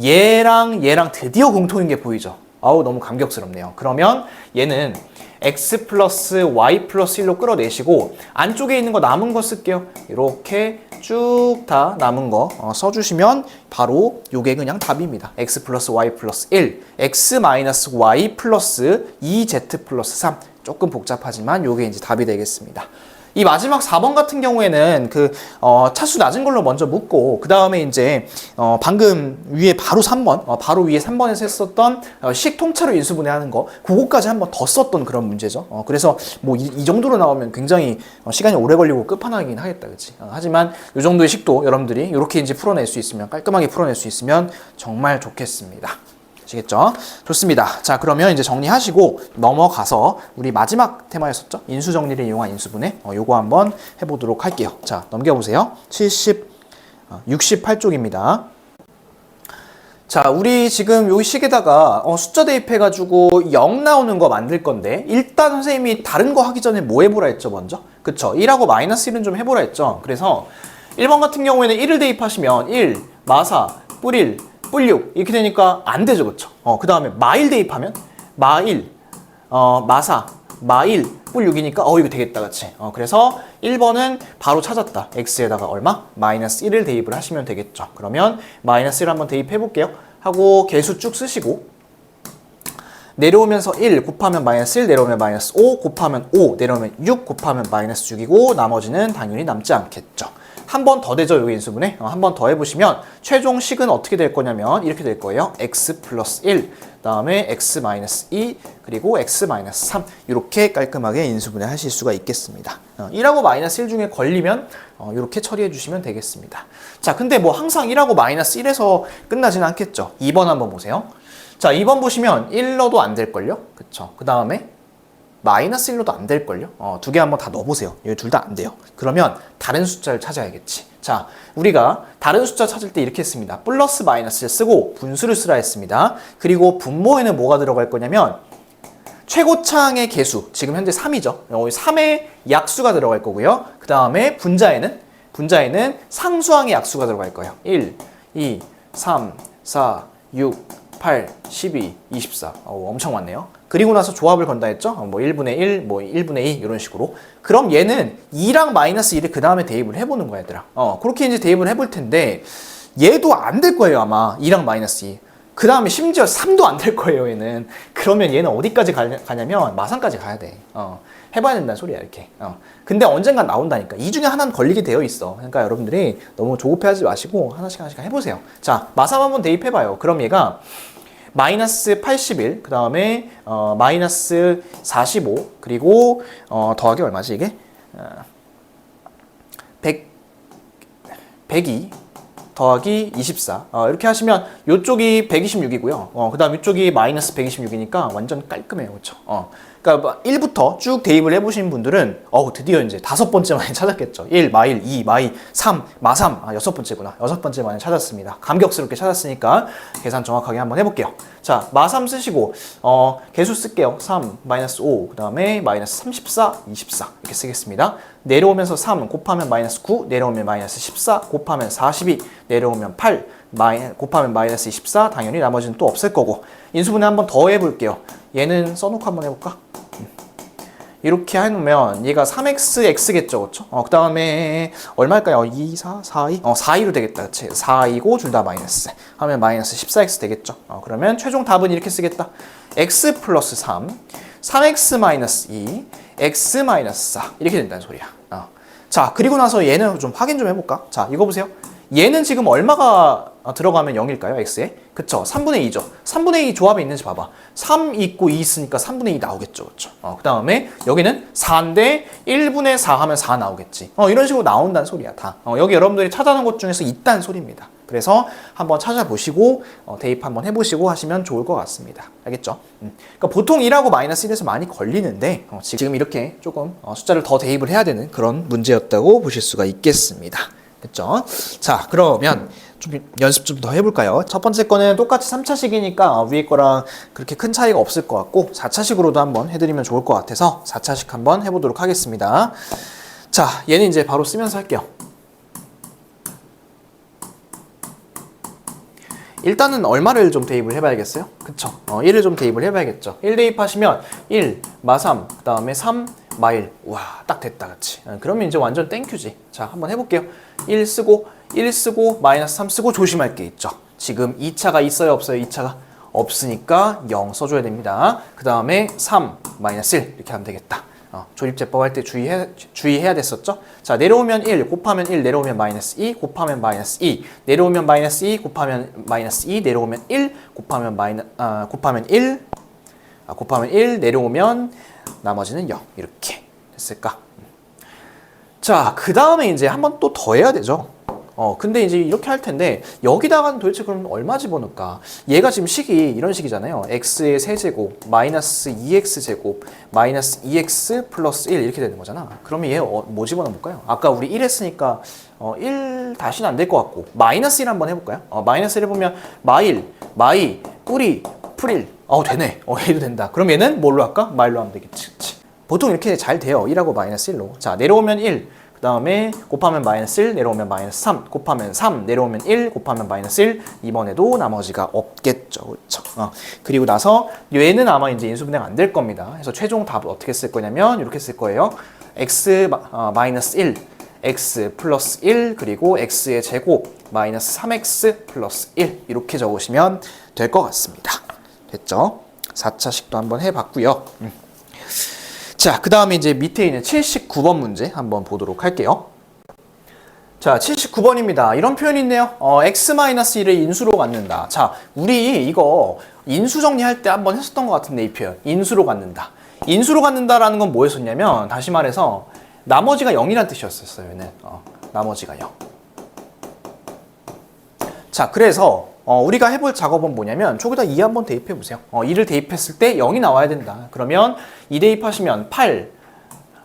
얘랑 드디어 공통인 게 보이죠? 너무 감격스럽네요. 그러면 얘는 x 플러스 y 플러스 1로 끌어내시고 안쪽에 있는 거 남은 거 쓸게요. 이렇게 쭉 다 남은 거 써주시면 바로 요게 그냥 답입니다. x 플러스 y 플러스 1, x 마이너스 y 플러스 2z 플러스 3. 조금 복잡하지만 요게 이제 답이 되겠습니다. 이 마지막 4번 같은 경우에는 차수 낮은 걸로 먼저 묻고 그 다음에 이제 방금 위에 바로 3번 바로 위에 3번에서 했었던 식 통째로 인수분해하는 거 그거까지 한번 더 썼던 그런 문제죠. 그래서 뭐 이 정도로 나오면 굉장히 시간이 오래 걸리고 끝판왕이긴 하겠다, 그렇지? 하지만 이 정도의 식도 여러분들이 이렇게 이제 풀어낼 수 있으면 깔끔하게 풀어낼 수 있으면 정말 좋겠습니다. 아시겠죠? 좋습니다. 자, 그러면 이제 정리하시고 넘어가서 우리 마지막 테마였었죠? 인수 정리를 이용한 인수분해. 요거 한번 해보도록 할게요. 자, 넘겨보세요. 68쪽입니다. 자, 우리 지금 요 식에다가 숫자 대입해가지고 0 나오는 거 만들 건데 일단 선생님이 다른 거 하기 전에 뭐 해보라 했죠, 먼저? 그쵸? 1하고 마이너스 1은 좀 해보라 했죠? 그래서 1번 같은 경우에는 1을 대입하시면 1, 마사, 뿔1, 뿔6 이렇게 되니까 안 되죠, 그쵸? 그 다음에 마1 대입하면 마1, 마사, 마1, 뿔 6이니까 이거 되겠다, 그치? 그래서 1번은 바로 찾았다. x에다가 얼마? 마이너스 1을 대입을 하시면 되겠죠. 그러면 마이너스 1 한번 대입해 볼게요. 하고 계수 쭉 쓰시고 내려오면서 1 곱하면 마이너스 1 내려오면 마이너스 5 곱하면 5 내려오면 6 곱하면 마이너스 6이고 나머지는 당연히 남지 않겠죠. 한 번 더 되죠, 여기 인수분해. 한 번 더 해보시면 최종 식은 어떻게 될 거냐면 이렇게 될 거예요. x 플러스 1, 다음에 x 마이너스 2, 그리고 x 마이너스 3 이렇게 깔끔하게 인수분해 하실 수가 있겠습니다. 1하고 마이너스 1 중에 걸리면 이렇게 처리해 주시면 되겠습니다. 자, 근데 뭐 항상 1하고 마이너스 1에서 끝나지는 않겠죠. 2번 한번 보세요. 자, 2번 보시면 1 넣어도 안 될걸요? 그쵸? 그 다음에 마이너스 1로도 안 될걸요? 두 개 한번 다 넣어보세요. 이거 둘 다 안 돼요. 그러면 다른 숫자를 찾아야겠지. 자, 우리가 다른 숫자 찾을 때 이렇게 했습니다. 플러스 마이너스를 쓰고 분수를 쓰라 했습니다. 그리고 분모에는 뭐가 들어갈 거냐면 최고차항의 개수, 지금 현재 3이죠. 3의 약수가 들어갈 거고요. 그 다음에 분자에는 상수항의 약수가 들어갈 거예요. 1, 2, 3, 4, 6, 8, 12, 24. 엄청 많네요. 그리고 나서 조합을 건다 했죠? 뭐 1분의 1, 뭐 1분의 2 이런 식으로. 그럼 얘는 2랑 마이너스 1을 그 다음에 대입을 해보는 거야, 얘들아. 그렇게 이제 대입을 해볼 텐데 얘도 안 될 거예요, 아마. 2랑 마이너스 2. 그 다음에 심지어 3도 안 될 거예요, 얘는. 그러면 얘는 어디까지 가냐면 마상까지 가야 돼. 해봐야 된다는 소리야, 이렇게. 근데 언젠간 나온다니까. 이 중에 하나는 걸리게 되어 있어. 그러니까 여러분들이 너무 조급해하지 마시고 하나씩 해보세요. 자, 마삼 한번 대입해봐요. 그럼 얘가 마이너스 81, 그 다음에 마이너스 45, 그리고 더하기 얼마지 이게? 102 더하기 24 이렇게 하시면 이쪽이 126이고요. 그 다음 이쪽이 마이너스 126이니까 완전 깔끔해요. 그렇죠? 그러니까 1부터 쭉 대입을 해보신 분들은 드디어 이제 5번째 만에 찾았겠죠. 1, 마1, 2, 마2, 3, 마3 6번째구나. 6번째 만에 찾았습니다. 감격스럽게 찾았으니까 계산 정확하게 한번 해볼게요. 자, 마3 쓰시고 개수 쓸게요. 3, 마이너스 5, 그 다음에 마이너스 34, 24 이렇게 쓰겠습니다. 내려오면서 3 곱하면 마이너스 9, 내려오면 마이너스 14, 곱하면 42, 내려오면 8, 곱하면 마이너스 24, 당연히 나머지는 또 없을 거고. 인수분해 한번 더 해볼게요. 얘는 써놓고 한번 해볼까? 이렇게 해놓으면 얘가 3xx겠죠, 그쵸? 그 다음에 얼마일까요? 2, 4, 4, 2? 4, 2로 되겠다, 그치? 4, 2고 둘 다 마이너스 하면 마이너스 14x 되겠죠? 그러면 최종 답은 이렇게 쓰겠다. x 플러스 3, 3x 마이너스 2, x 마이너스 4 이렇게 된다는 소리야. 자, 그리고 나서 얘는 좀 확인 좀 해볼까? 자, 이거 보세요. 얘는 지금 얼마가 들어가면 0일까요? x에? 그쵸? 3분의 2죠. 3분의 2 조합에 있는지 봐봐. 3 있고 2 있으니까 3분의 2 나오겠죠. 그쵸? 그 다음에 여기는 4인데 1분의 4 하면 4 나오겠지. 이런 식으로 나온다는 소리야, 다. 여기 여러분들이 찾아놓은 것 중에서 있다는 소리입니다. 그래서 한번 찾아보시고 대입 한번 해보시고 하시면 좋을 것 같습니다. 알겠죠? 그러니까 보통 1하고 마이너스 1에서 많이 걸리는데 지금 이렇게 조금 숫자를 더 대입을 해야 되는 그런 문제였다고 보실 수가 있겠습니다. 됐죠? 자, 그러면 좀 연습 좀 더 해볼까요? 첫 번째 거는 똑같이 3차식이니까 위에 거랑 그렇게 큰 차이가 없을 것 같고 4차식으로도 한번 해드리면 좋을 것 같아서 4차식 한번 해보도록 하겠습니다. 자, 얘는 이제 바로 쓰면서 할게요. 일단은 얼마를 좀 대입을 해봐야겠어요? 그쵸? 1을 좀 대입을 해봐야겠죠. 1 대입하시면 1, 마3, 그 다음에 3, 마일. 와, 딱 됐다, 그치? 그러면 이제 완전 땡큐지. 자, 한번 해볼게요. 1 쓰고, 1 쓰고, 마이너스 3 쓰고 조심할 게 있죠. 지금 2차가 있어요, 없어요? 2차가? 없으니까 0 써줘야 됩니다. 그 다음에 3, 마이너스 1 이렇게 하면 되겠다. 조립제법 할 때 주의해야 됐었죠? 자, 내려오면 1, 곱하면 1, 내려오면 마이너스 2, 곱하면 마이너스 2, 내려오면 마이너스 2, 곱하면 마이너스 2, 내려오면 1, 곱하면 곱하면 1, 곱하면 1, 내려오면 나머지는 0 이렇게 됐을까? 자, 그 다음에 이제 한번 또 더해야 되죠. 근데 이제 이렇게 할 텐데 여기다가는 도대체 그럼 얼마 집어넣을까? 얘가 지금 식이 이런 식이잖아요. x의 세제곱 마이너스 2x제곱 마이너스 2x 플러스 1 이렇게 되는 거잖아. 그러면 얘 뭐 집어넣을까요? 아까 우리 1 했으니까 1 다시는 안 될 것 같고 마이너스 1 한번 해볼까요? 마이너스 1 해보면 마일, 마이, 뿌리, 풀일 되네. 얘도 된다. 그럼 얘는 뭘로 할까? 마일로 하면 되겠지. 그치? 보통 이렇게 잘 돼요. 1하고 마이너스 1로. 자, 내려오면 1. 그 다음에 곱하면 마이너스 1, 내려오면 마이너스 3, 곱하면 3, 내려오면 1, 곱하면 마이너스 1. 이번에도 나머지가 없겠죠. 그렇죠? 그리고 나서 얘는 아마 이제 인수분해가 안 될 겁니다. 그래서 최종 답을 어떻게 쓸 거냐면 이렇게 쓸 거예요. x 마이너스 1, x 플러스 1, 그리고 x의 제곱 마이너스 3x 플러스 1 이렇게 적으시면 될 것 같습니다. 됐죠? 4차식도 한번 해봤고요. 자, 그 다음에 이제 밑에 있는 79번 문제 한번 보도록 할게요. 자, 79번입니다. 이런 표현이 있네요. x-1을 인수로 갖는다. 자, 우리 이거 인수 정리할 때 한번 했었던 것 같은데 이 표현. 인수로 갖는다. 인수로 갖는다라는 건 뭐였었냐면 다시 말해서 나머지가 0이란 뜻이었어요. 얘는. 나머지가 0. 자, 그래서 우리가 해볼 작업은 뭐냐면 저기다 2 한번 대입해 보세요. 2를 대입했을 때 0이 나와야 된다. 그러면 2 대입하시면 8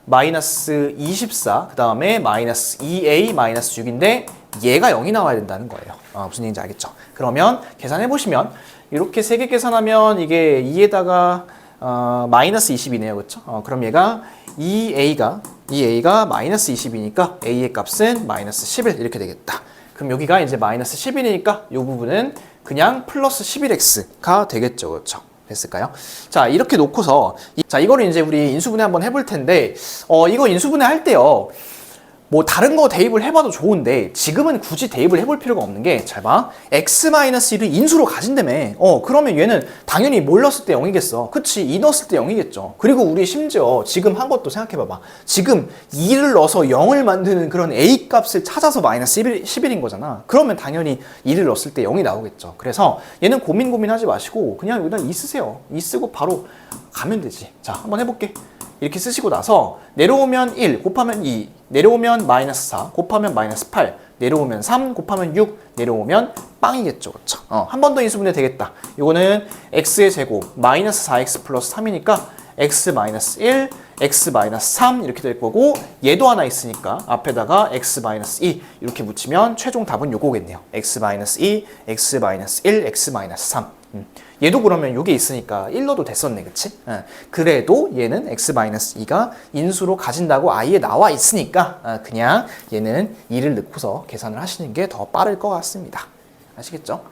마이너스 24, 그 다음에 마이너스 2a 마이너스 6인데 얘가 0이 나와야 된다는 거예요. 무슨 얘기인지 알겠죠? 그러면 계산해 보시면 이렇게 3개 계산하면 이게 2에다가 마이너스 20이네요. 그렇죠? 그럼 얘가 2a가 마이너스 20이니까 a의 값은 마이너스 11 이렇게 되겠다. 그럼 여기가 이제 마이너스 11이니까 이 부분은 그냥 플러스 11x가 되겠죠. 그렇죠? 됐을까요? 자, 이렇게 놓고서 자, 이거를 이제 우리 인수분해 한번 해볼 텐데 이거 인수분해 할 때요. 뭐 다른 거 대입을 해봐도 좋은데 지금은 굳이 대입을 해볼 필요가 없는 게 잘 봐. x-1을 인수로 가진다며. 그러면 얘는 당연히 뭘 넣었을 때 0이겠어. 그치? 2 넣었을 때 0이겠죠. 그리고 우리 심지어 지금 한 것도 생각해봐봐. 지금 2를 넣어서 0을 만드는 그런 a 값을 찾아서 마이너스 11인 거잖아. 그러면 당연히 2를 넣었을 때 0이 나오겠죠. 그래서 얘는 고민하지 마시고 그냥 여기다 2 쓰세요. 2 쓰고 바로 가면 되지. 자, 한번 해볼게. 이렇게 쓰시고 나서 내려오면 1 곱하면 2 내려오면 마이너스 4 곱하면 마이너스 8 내려오면 3 곱하면 6 내려오면 빵이겠죠. 그렇죠? 한 번 더 인수분해 되겠다. 이거는 x의 제곱 마이너스 4x 플러스 3이니까 x 마이너스 1 x 마이너스 3 이렇게 될 거고 얘도 하나 있으니까 앞에다가 x 마이너스 2 이렇게 붙이면 최종 답은 요거겠네요. x 마이너스 2 x 마이너스 1 x 마이너스 3 얘도 그러면 요게 있으니까 1로도 됐었네. 그치? 그래도 얘는 x-2가 인수로 가진다고 아예 나와 있으니까 그냥 얘는 2를 넣고서 계산을 하시는 게 더 빠를 것 같습니다. 아시겠죠?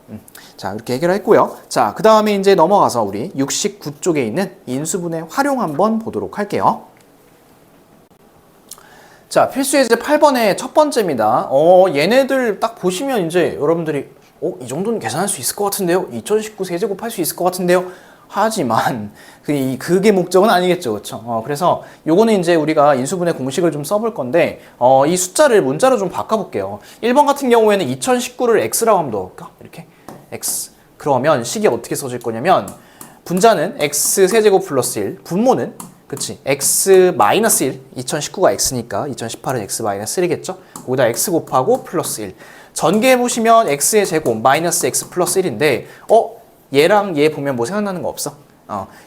자, 이렇게 해결했고요. 자, 그 다음에 이제 넘어가서 우리 69쪽에 있는 인수분해 활용 한번 보도록 할게요. 자, 필수 예제 8번의 첫 번째입니다. 얘네들 딱 보시면 이제 여러분들이 이 정도는 계산할 수 있을 것 같은데요? 2019 세제곱 할 수 있을 것 같은데요? 하지만 그게 목적은 아니겠죠. 그렇죠? 그래서 요거는 이제 우리가 인수분해 공식을 좀 써볼 건데 이 숫자를 문자로 좀 바꿔볼게요. 1번 같은 경우에는 2019를 x라고 하면 넣을까? 이렇게 x. 그러면 식이 어떻게 써질 거냐면 분자는 x 세제곱 플러스 1, 분모는 그치? x 마이너스 1, 2019가 x니까 2018은 x 마이너스 1이겠죠? 거기다 x 곱하고 플러스 1. 전개해보시면 x의 제곱 마이너스 x 플러스 1인데 얘랑 얘 보면 뭐 생각나는 거 없어?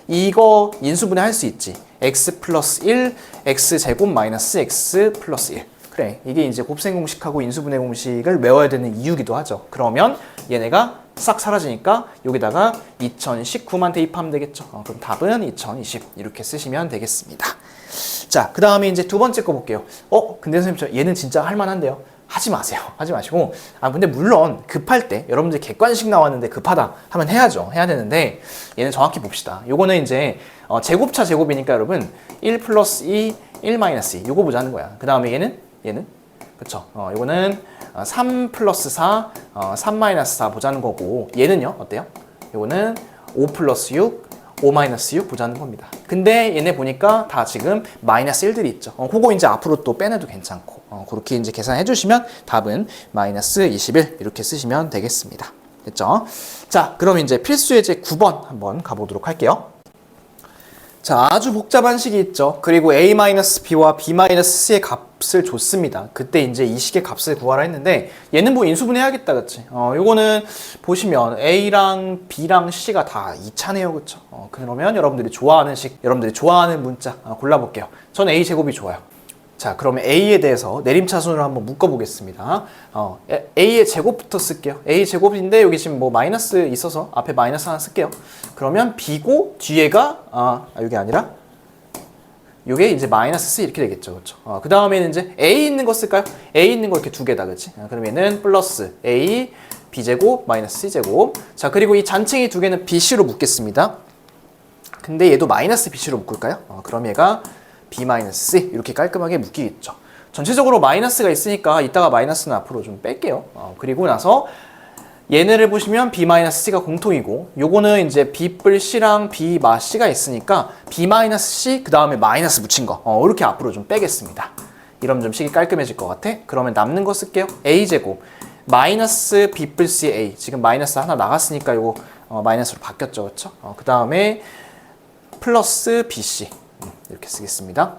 이거 인수분해 할 수 있지. x 플러스 1, x 제곱 마이너스 x 플러스 1. 그래, 이게 이제 곱셈 공식하고 인수분해 공식을 외워야 되는 이유기도 하죠. 그러면 얘네가 싹 사라지니까 여기다가 2019만 대입하면 되겠죠. 그럼 답은 2020 이렇게 쓰시면 되겠습니다. 자, 그 다음에 이제 두 번째 거 볼게요. 근데 선생님 얘는 진짜 할만한데요. 하지 마세요. 하지 마시고. 근데 물론 급할 때 여러분들 객관식 나왔는데 급하다 하면 해야죠. 해야 되는데 얘는 정확히 봅시다. 요거는 이제 제곱차 제곱이니까 여러분 1 플러스 2, 1 마이너스 2 요거 보자는 거야. 그 다음에 얘는 그쵸? 요거는 3 플러스 4, 3 마이너스 4 보자는 거고 얘는요 어때요? 요거는 5 플러스 6, 5 마이너스 6 보자는 겁니다. 근데 얘네 보니까 다 지금 마이너스 1들이 있죠. 그거 이제 앞으로 또 빼내도 괜찮고 그렇게 이제 계산해 주시면 답은 마이너스 21 이렇게 쓰시면 되겠습니다. 됐죠? 자, 그럼 이제 필수 예제 9번 한번 가보도록 할게요. 자, 아주 복잡한 식이 있죠. 그리고 a-b와 b-c의 값을 줬습니다. 그때 이제 이 식의 값을 구하라 했는데 얘는 뭐 인수분해해야겠다, 그치? 요거는 보시면 a랑 b랑 c가 다 2차네요, 그쵸? 그러면 여러분들이 좋아하는 식, 여러분들이 좋아하는 문자 골라볼게요. 저는 a 제곱이 좋아요. 자, 그러면 a에 대해서 내림차순으로 한번 묶어보겠습니다. a의 제곱부터 쓸게요. a 제곱인데 여기 지금 뭐 마이너스 있어서 앞에 마이너스 하나 쓸게요. 그러면 b고 뒤에가 이게 아니라 이게 이제 마이너스 c 이렇게 되겠죠, 그렇죠? 그 다음에는 이제 a 있는 거 쓸까요? a 있는 거 이렇게 두 개다, 그렇지? 그럼 얘는 플러스 a b 제곱 마이너스 c 제곱. 자, 그리고 이 잔챙이 두 개는 bc로 묶겠습니다. 근데 얘도 마이너스 bc로 묶을까요? 그럼 얘가 b-c 이렇게 깔끔하게 묶이겠죠. 전체적으로 마이너스가 있으니까 이따가 마이너스는 앞으로 좀 뺄게요. 그리고 나서 얘네를 보시면 b-c가 공통이고 요거는 이제 b+c랑 b-c가 있으니까 b-c 그 다음에 마이너스 붙인 거 이렇게 앞으로 좀 빼겠습니다. 이러면 좀 식이 깔끔해질 것 같아. 그러면 남는 거 쓸게요. a제곱 마이너스 b+c a 지금 마이너스 하나 나갔으니까 요거 마이너스로 바뀌었죠, 그렇죠? 그 다음에 플러스 bc 이렇게 쓰겠습니다.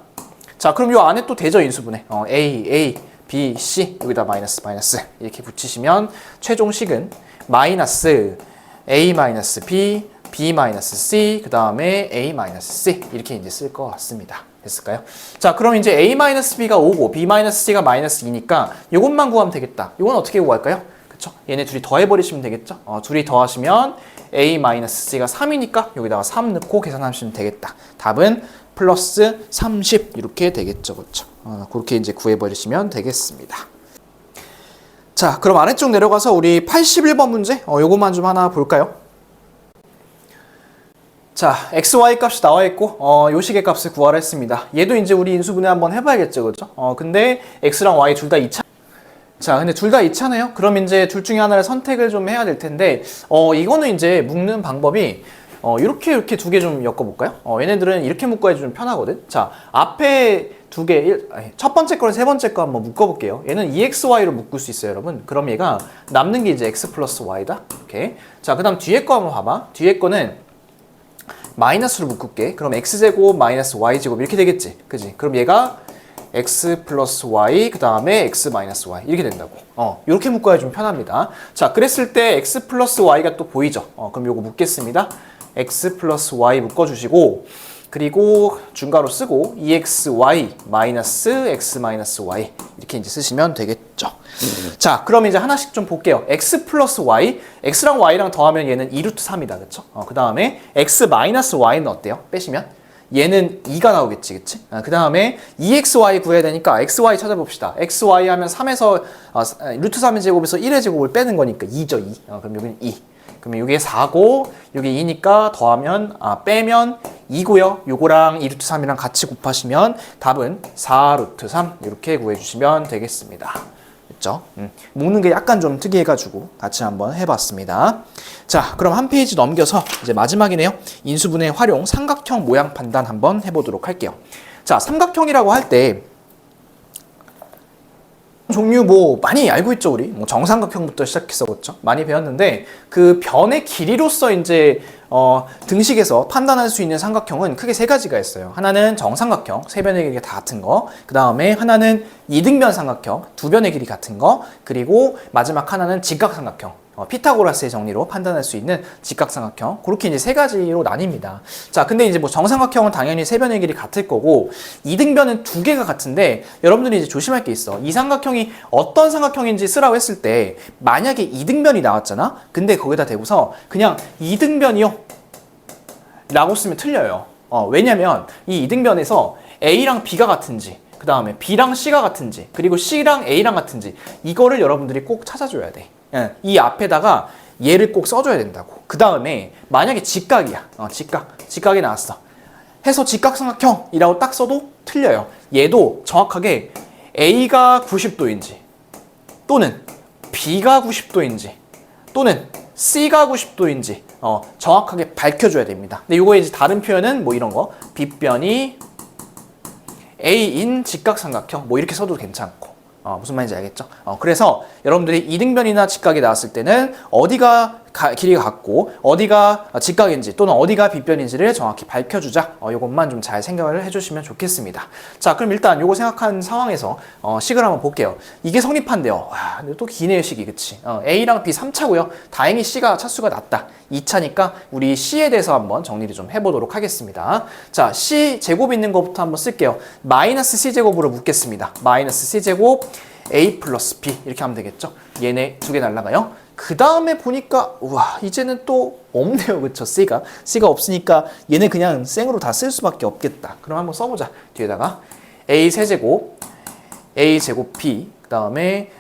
자, 그럼 요 안에 또 대저 인수분해 a, b, c 여기다 마이너스 이렇게 붙이시면 최종식은 마이너스 a 마이너스 b, b 마이너스 c 그 다음에 a 마이너스 c 이렇게 이제 쓸 것 같습니다. 됐을까요? 자, 그럼 이제 a 마이너스 b가 5고 b 마이너스 c가 마이너스 2니까 요것만 구하면 되겠다. 요건 어떻게 구할까요? 그쵸? 얘네 둘이 더해버리시면 되겠죠? 둘이 더하시면 a 마이너스 c가 3이니까 여기다가 3 넣고 계산하시면 되겠다. 답은 플러스 30 이렇게 되겠죠, 그렇죠? 그렇게 이제 구해버리시면 되겠습니다. 자, 그럼 아래쪽 내려가서 우리 81번 문제 요것만 좀 하나 볼까요? 자, x, y 값이 나와 있고 요 식의 값을 구하라 했습니다. 얘도 이제 우리 인수분해 한번 해봐야겠죠, 그렇죠? 근데 x랑 y 둘 다 2차. 자, 근데 둘 다 2차네요. 그럼 이제 둘 중에 하나를 선택을 좀 해야 될 텐데 이거는 이제 묶는 방법이 이렇게 두 개 좀 엮어볼까요? 얘네들은 이렇게 묶어야지 좀 편하거든. 자, 앞에 두 개, 첫 번째 거랑 세 번째 거 한번 묶어볼게요. 얘는 EXY로 묶을 수 있어요, 여러분. 그럼 얘가 남는 게 이제 X 플러스 Y다. 이렇게. 자, 그 다음 뒤에 거 한번 봐봐. 뒤에 거는 마이너스로 묶을게. 그럼 X제곱 마이너스 Y제곱 이렇게 되겠지. 그지? 그럼 얘가 X 플러스 Y 그 다음에 X 마이너스 Y 이렇게 된다고. 이렇게 묶어야 좀 편합니다. 자, 그랬을 때 X 플러스 Y가 또 보이죠? 그럼 요거 묶겠습니다. X 플러스 Y 묶어주시고 그리고 중괄호 쓰고 EXY 마이너스 X 마이너스 Y 이렇게 이제 쓰시면 되겠죠. 자, 그럼 이제 하나씩 좀 볼게요. X 플러스 Y, X랑 Y랑 더하면 얘는 2루트 3이다, 그쵸? 그 다음에 X 마이너스 Y는 어때요? 빼시면? 얘는 2가 나오겠지, 그치? 그 다음에 EXY 구해야 되니까 XY 찾아봅시다. XY 하면 3에서 루트 3의 제곱에서 1의 제곱을 빼는 거니까 2죠, 2. 그럼 여기는 2. 그러면 이게 4고 이게 2니까 더하면 빼면 2고요. 요거랑 2루트 3이랑 같이 곱하시면 답은 4루트 3 이렇게 구해주시면 되겠습니다. 됐죠? 묶는 게 약간 좀 특이해가지고 같이 한번 해봤습니다. 자, 그럼 한 페이지 넘겨서 이제 마지막이네요. 인수분해 활용 삼각형 모양 판단 한번 해보도록 할게요. 자, 삼각형이라고 할 때 종류 뭐 많이 알고 있죠, 우리 뭐 정삼각형부터 시작해서 그렇죠? 많이 배웠는데 그 변의 길이로서 이제 등식에서 판단할 수 있는 삼각형은 크게 세 가지가 있어요. 하나는 정삼각형, 세 변의 길이가 다 같은 거. 그 다음에 하나는 이등변 삼각형, 두 변의 길이 같은 거. 그리고 마지막 하나는 직각삼각형. 피타고라스의 정리로 판단할 수 있는 직각삼각형. 그렇게 이제 세 가지로 나뉩니다. 자, 근데 이제 뭐 정삼각형은 당연히 세 변의 길이 같을 거고 이등변은 두 개가 같은데 여러분들이 이제 조심할 게 있어. 이 삼각형이 어떤 삼각형인지 쓰라고 했을 때 만약에 이등변이 나왔잖아. 근데 거기다 대고서 그냥 이등변이요 라고 쓰면 틀려요. 왜냐면 이 이등변에서 A랑 B가 같은지 그 다음에 B랑 C가 같은지, 그리고 C랑 A랑 같은지, 이거를 여러분들이 꼭 찾아줘야 돼. 예, 이 앞에다가 얘를 꼭 써줘야 된다고. 그 다음에 만약에 직각이야. 직각이 나왔어. 해서 직각삼각형이라고 딱 써도 틀려요. 얘도 정확하게 A가 90도인지, 또는 B가 90도인지, 또는 C가 90도인지 정확하게 밝혀줘야 됩니다. 근데 이거에 이제 다른 표현은 뭐 이런 거, 빗변이 A인 직각삼각형 뭐 이렇게 써도 괜찮고, 무슨 말인지 알겠죠? 그래서 여러분들이 이등변이나 직각이 나왔을 때는 어디가 길이가 같고 어디가 직각인지 또는 어디가 빗변인지를 정확히 밝혀주자. 이것만 좀 잘 생각을 해주시면 좋겠습니다. 자, 그럼 일단 요거 생각한 상황에서 식을 한번 볼게요. 이게 성립한대요. 와, 또 기네요, 식이. 그치? A랑 B 3차고요. 다행히 C가 차수가 낮다. 2차니까 우리 C에 대해서 한번 정리를 좀 해보도록 하겠습니다. 자, C 제곱 있는 것부터 한번 쓸게요. 마이너스 C 제곱으로 묶겠습니다. 마이너스 C 제곱 A 플러스 B 이렇게 하면 되겠죠? 얘네 두 개 날라가요. 그 다음에 보니까 우와, 이제는 또 없네요. 그쵸? C가 없으니까 얘는 그냥 생으로 다 쓸 수밖에 없겠다. 그럼 한번 써보자. 뒤에다가 A 세제곱 A 제곱 B, 그 다음에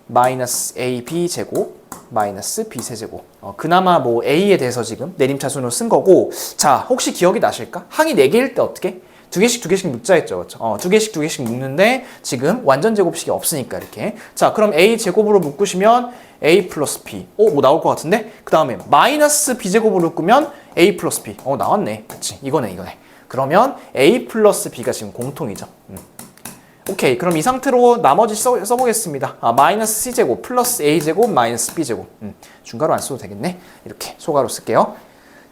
마이너스 AB 제곱 마이너스 B 세제곱. 그나마 뭐 A에 대해서 지금 내림차순으로 쓴 거고. 자, 혹시 기억이 나실까? 항이 4개일 때 어떻게? 두 개씩 묶자 했죠. 그렇죠? 두 개씩 묶는데 지금 완전 제곱식이 없으니까 이렇게. 자, 그럼 A 제곱으로 묶으시면 A 플러스 B. 뭐 나올 것 같은데? 그 다음에 마이너스 B 제곱으로 묶으면 A 플러스 B. 나왔네. 그치? 이거네. 그러면 A 플러스 B가 지금 공통이죠. 오케이. 그럼 이 상태로 나머지 써보겠습니다. 마이너스 C 제곱 플러스 A 제곱 마이너스 B 제곱. 중괄호 안 써도 되겠네. 이렇게 소괄호 쓸게요.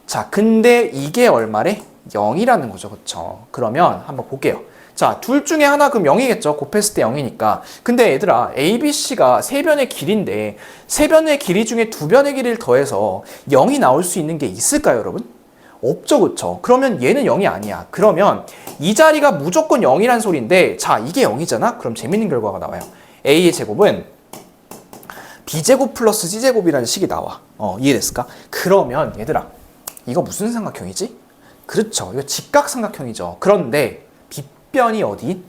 자, 근데 이게 얼마래? 0이라는 거죠. 그쵸? 그러면 한번 볼게요. 자, 둘 중에 하나 그럼 0이겠죠. 곱했을 때 0이니까. 근데 얘들아, A, B, C가 세 변의 길인데 세 변의 길이 중에 두 변의 길이를 더해서 0이 나올 수 있는 게 있을까요, 여러분? 없죠. 그쵸? 그러면 얘는 0이 아니야. 그러면 이 자리가 무조건 0이란 소리인데, 자, 이게 0이잖아? 그럼 재밌는 결과가 나와요. A의 제곱은 B제곱 플러스 C제곱이라는 식이 나와. 이해됐을까? 그러면 얘들아, 이거 무슨 삼각형이지? 그렇죠. 이거 직각삼각형이죠. 그런데 빗변이 어디?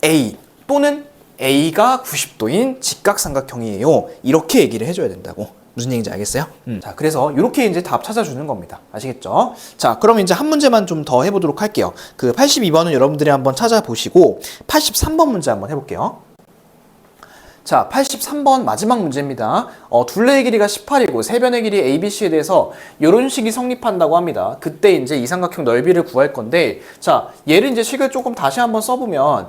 A 또는 A가 90도인 직각삼각형이에요. 이렇게 얘기를 해줘야 된다고. 무슨 얘기인지 알겠어요? 자, 그래서 이렇게 이제 답 찾아주는 겁니다. 아시겠죠? 자, 그럼 이제 한 문제만 좀 더 해보도록 할게요. 그 82번은 여러분들이 한번 찾아보시고 83번 문제 한번 해볼게요. 자, 83번 마지막 문제입니다. 둘레의 길이가 18이고 세 변의 길이 ABC에 대해서 이런 식이 성립한다고 합니다. 그때 이제 이 삼각형 넓이를 구할 건데, 자, 얘를 이제 식을 조금 다시 한번 써보면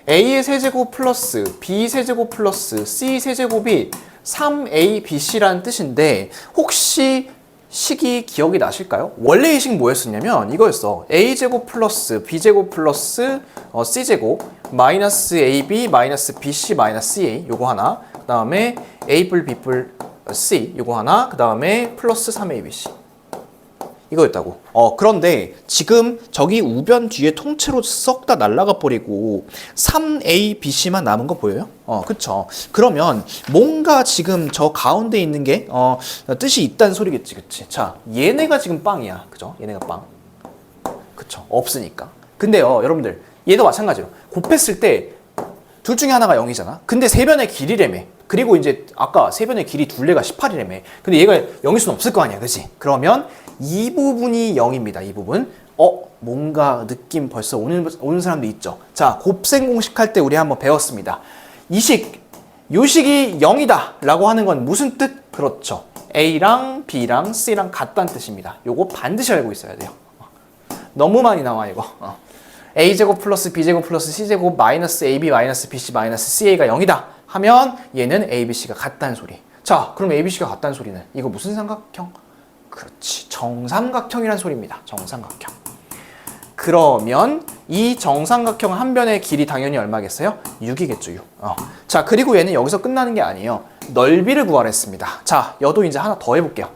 A의 세제곱 플러스 B 세제곱 플러스 C 세제곱이 3ABC라는 뜻인데, 혹시 식이 기억이 나실까요? 원래 이 식 뭐였었냐면 이거였어. A제곱 플러스 B제곱 플러스 C제곱 마이너스 AB 마이너스 BC 마이너스 CA 요거 하나, 그 다음에 A뿔 B뿔 C 요거 하나, 그 다음에 플러스 3ABC 이거였다고. 그런데 지금 저기 우변 뒤에 통째로 썩 다 날라가 버리고 3ABC만 남은 거 보여요? 그쵸. 그러면 뭔가 지금 저 가운데 있는 게 뜻이 있다는 소리겠지. 그치? 자, 얘네가 지금 빵이야. 그죠? 얘네가 빵. 그쵸. 없으니까. 근데요, 여러분들, 얘도 마찬가지로 곱했을 때 둘 중에 하나가 0이잖아. 근데 세 변의 길이라며. 그리고 이제 아까 세 변의 길이 둘레가 18이라며. 근데 얘가 0일 수는 없을 거 아니야. 그치? 그러면 이 부분이 0입니다. 이 부분. 뭔가 느낌 벌써 오는 사람도 있죠. 자, 곱셈 공식 할 때 우리 한번 배웠습니다. 요 식이 0이다 라고 하는 건 무슨 뜻? 그렇죠. A랑 B랑 C랑 같다는 뜻입니다. 요거 반드시 알고 있어야 돼요. 너무 많이 나와 이거. A제곱 플러스 B제곱 플러스 C제곱 마이너스 AB 마이너스 BC 마이너스 CA가 0이다 하면 얘는 ABC가 같다는 소리. 자, 그럼 ABC가 같다는 소리는 이거 무슨 삼각형? 그렇지. 정삼각형이란 소리입니다. 정삼각형. 그러면 이 정삼각형 한 변의 길이 당연히 얼마겠어요? 6이겠죠, 6. 자, 그리고 얘는 여기서 끝나는 게 아니에요. 넓이를 구하랬습니다. 자, 여도 이제 하나 더 해볼게요.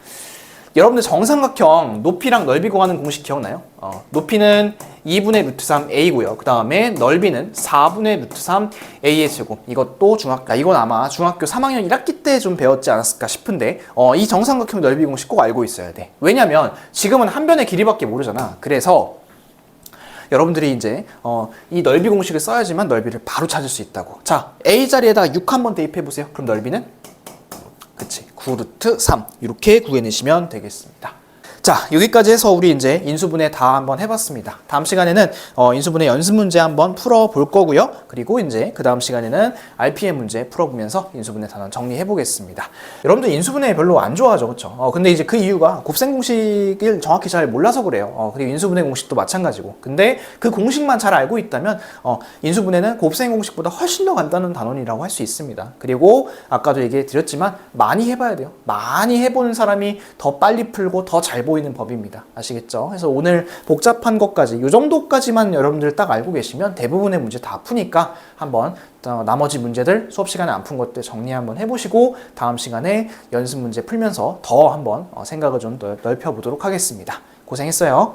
여러분들 정삼각형 높이랑 넓이 구하는 공식 기억나요? 높이는 2분의 루트 3 a고요. 그 다음에 넓이는 4분의 루트 3 a의 제곱. 이것도 이건 아마 중학교 3학년 1학기 때 좀 배웠지 않았을까 싶은데 이 정삼각형 넓이 공식 꼭 알고 있어야 돼. 왜냐면 지금은 한 변의 길이밖에 모르잖아. 그래서 여러분들이 이제 이 넓이 공식을 써야지만 넓이를 바로 찾을 수 있다고. 자, a 자리에다가 6 한번 대입해 보세요. 그럼 넓이는 그치 9루트 3 이렇게 구해내시면 되겠습니다. 자, 여기까지 해서 우리 이제 인수분해 다 한번 해봤습니다. 다음 시간에는 인수분해 연습 문제 한번 풀어볼 거고요. 그리고 이제 그 다음 시간에는 RPM 문제 풀어보면서 인수분해 단원 정리해 보겠습니다. 여러분들 인수분해 별로 안 좋아하죠, 그렇죠? 근데 이제 그 이유가 곱셈 공식을 정확히 잘 몰라서 그래요. 그리고 인수분해 공식도 마찬가지고. 근데 그 공식만 잘 알고 있다면 인수분해는 곱셈 공식보다 훨씬 더 간단한 단원이라고 할 수 있습니다. 그리고 아까도 얘기해 드렸지만 많이 해봐야 돼요. 많이 해보는 사람이 더 빨리 풀고 더 잘 보이는 법입니다. 아시겠죠? 그래서 오늘 복잡한 것까지 이 정도까지만 여러분들 딱 알고 계시면 대부분의 문제 다 푸니까 한번 나머지 문제들 수업 시간에 안 푼 것들 정리 한번 해보시고 다음 시간에 연습 문제 풀면서 더 한번 생각을 좀 넓혀보도록 하겠습니다. 고생했어요.